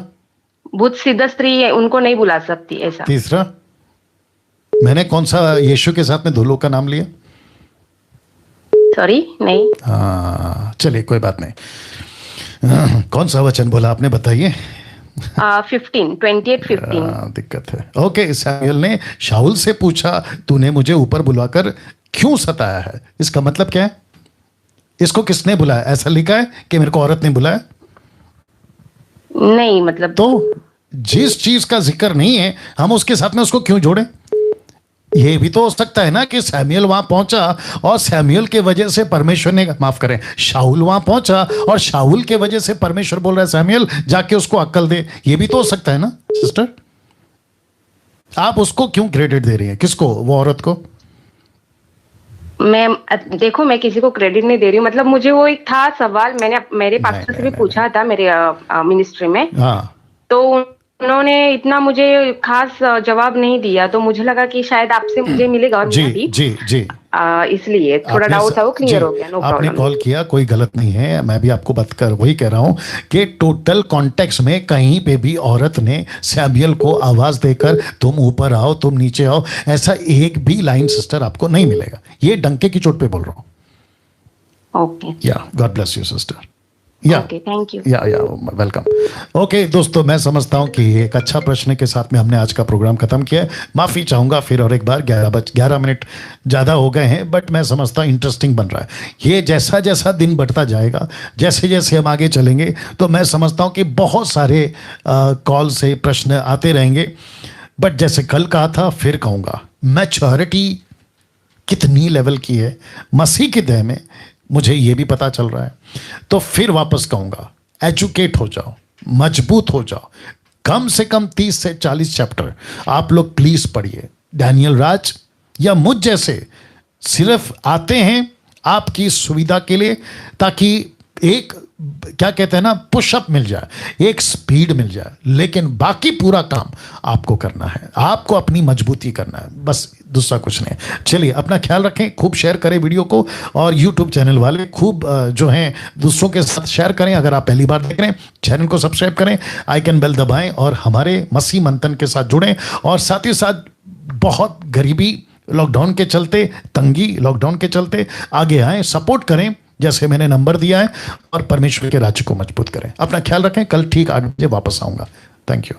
बुद्ध सिद्ध स्त्री है, उनको नहीं बुला सकती, ऐसा। तीसरा मैंने कौन सा यीशु के साथ में दो लोग का नाम लिया? सॉरी, नहीं। चलिए कोई बात नहीं। कौन सा वचन बोला आपने, बताइए। 28:15। दिक्कत है। ओके, सैमुएल ने शाऊल से पूछा, तूने मुझे ऊपर बुलाकर क्यों सताया है? इसका मतलब क्या है? इसको किसने बुलाया? ऐसा लिखा है कि मेरे को औरत ने बुलाया? नहीं, मतलब तो जिस चीज का जिक्र नहीं है हम उसके साथ में उसको क्यों जोड़े? ये भी तो हो सकता है ना कि सैमुएल वहां पहुंचा और सैमुएल के वजह से परमेश्वर ने, माफ करें, शाऊल वहां पहुंचा और शाऊल के वजह से परमेश्वर बोल रहा है सैमुएल जाके उसको अक्ल दे। ये भी तो हो सकता है ना सिस्टर? आप उसको क्यों क्रेडिट दे रही हैं? किसको? वो औरत को? देखो, मैं किसी को क्रेडिट नहीं दे रही हूँ, मतलब मुझे वो एक था सवाल, मैंने मेरे पास्टर से भी पूछा था मेरे मिनिस्ट्री में। तो उन्होंने इतना मुझे खास जवाब नहीं दिया, तो मुझे लगा कि शायद आपसे मुझे मिलेगा। और जी इसलिए थोड़ा डाउट था, वो क्लियर हो गया। No problem. आपने कॉल किया, कोई गलत नहीं है। मैं भी आपको बात कर वही कह रहा हूं कि टोटल कॉन्टेक्स्ट में कहीं पे भी औरत ने सैमुएल को आवाज देकर तुम ऊपर आओ, तुम नीचे आओ, ऐसा एक भी लाइन सिस्टर आपको नहीं मिलेगा। ये डंके की चोट पे बोल रहा हूं। ओके, या God bless you sister. Thank you. या वेलकम। ओके दोस्तों, मैं समझता हूं कि एक अच्छा प्रश्न के साथ में हमने आज का प्रोग्राम खत्म किया है। माफी चाहूंगा फिर और एक बार, 11 मिनट ज़्यादा हो गए हैं, बट मैं समझता हूं इंटरेस्टिंग बन रहा है। ये जैसा जैसा दिन बढ़ता जाएगा, जैसे जैसे हम आगे चलेंगे, तो मैं समझता हूं कि बहुत सारे कॉल से प्रश्न आते रहेंगे। बट जैसे कल कहा था, फिर कहूँगा, मैच्योरिटी कितनी लेवल की है मसीह की देह में, मुझे ये भी पता चल रहा है। तो फिर वापस कहूंगा, एजुकेट हो जाओ, मजबूत हो जाओ। कम से कम 30 से 40 चैप्टर आप लोग प्लीज पढ़िए। डैनियल राज या मुझ जैसे सिर्फ आते हैं आपकी सुविधा के लिए, ताकि एक क्या कहते हैं ना, पुशअप मिल जाए, एक स्पीड मिल जाए, लेकिन बाकी पूरा काम आपको करना है, आपको अपनी मजबूती करना है, बस दूसरा कुछ नहीं। चलिए, अपना ख्याल रखें, खूब शेयर करें वीडियो को, और यूट्यूब चैनल वाले खूब जो हैं दूसरों के साथ शेयर करें। अगर आप पहली बार देख रहे हैं, चैनल को सब्सक्राइब करें, आइकन बेल दबाएं और हमारे मसीह मंथन के साथ जुड़ें। और साथ ही साथ बहुत गरीबी लॉकडाउन के चलते, तंगी लॉकडाउन के चलते, आगे आएँ, सपोर्ट करें जैसे मैंने नंबर दिया है, और परमेश्वर के राज्य को मजबूत करें। अपना ख्याल रखें, कल ठीक 8 बजे वापस आऊँगा। Thank you.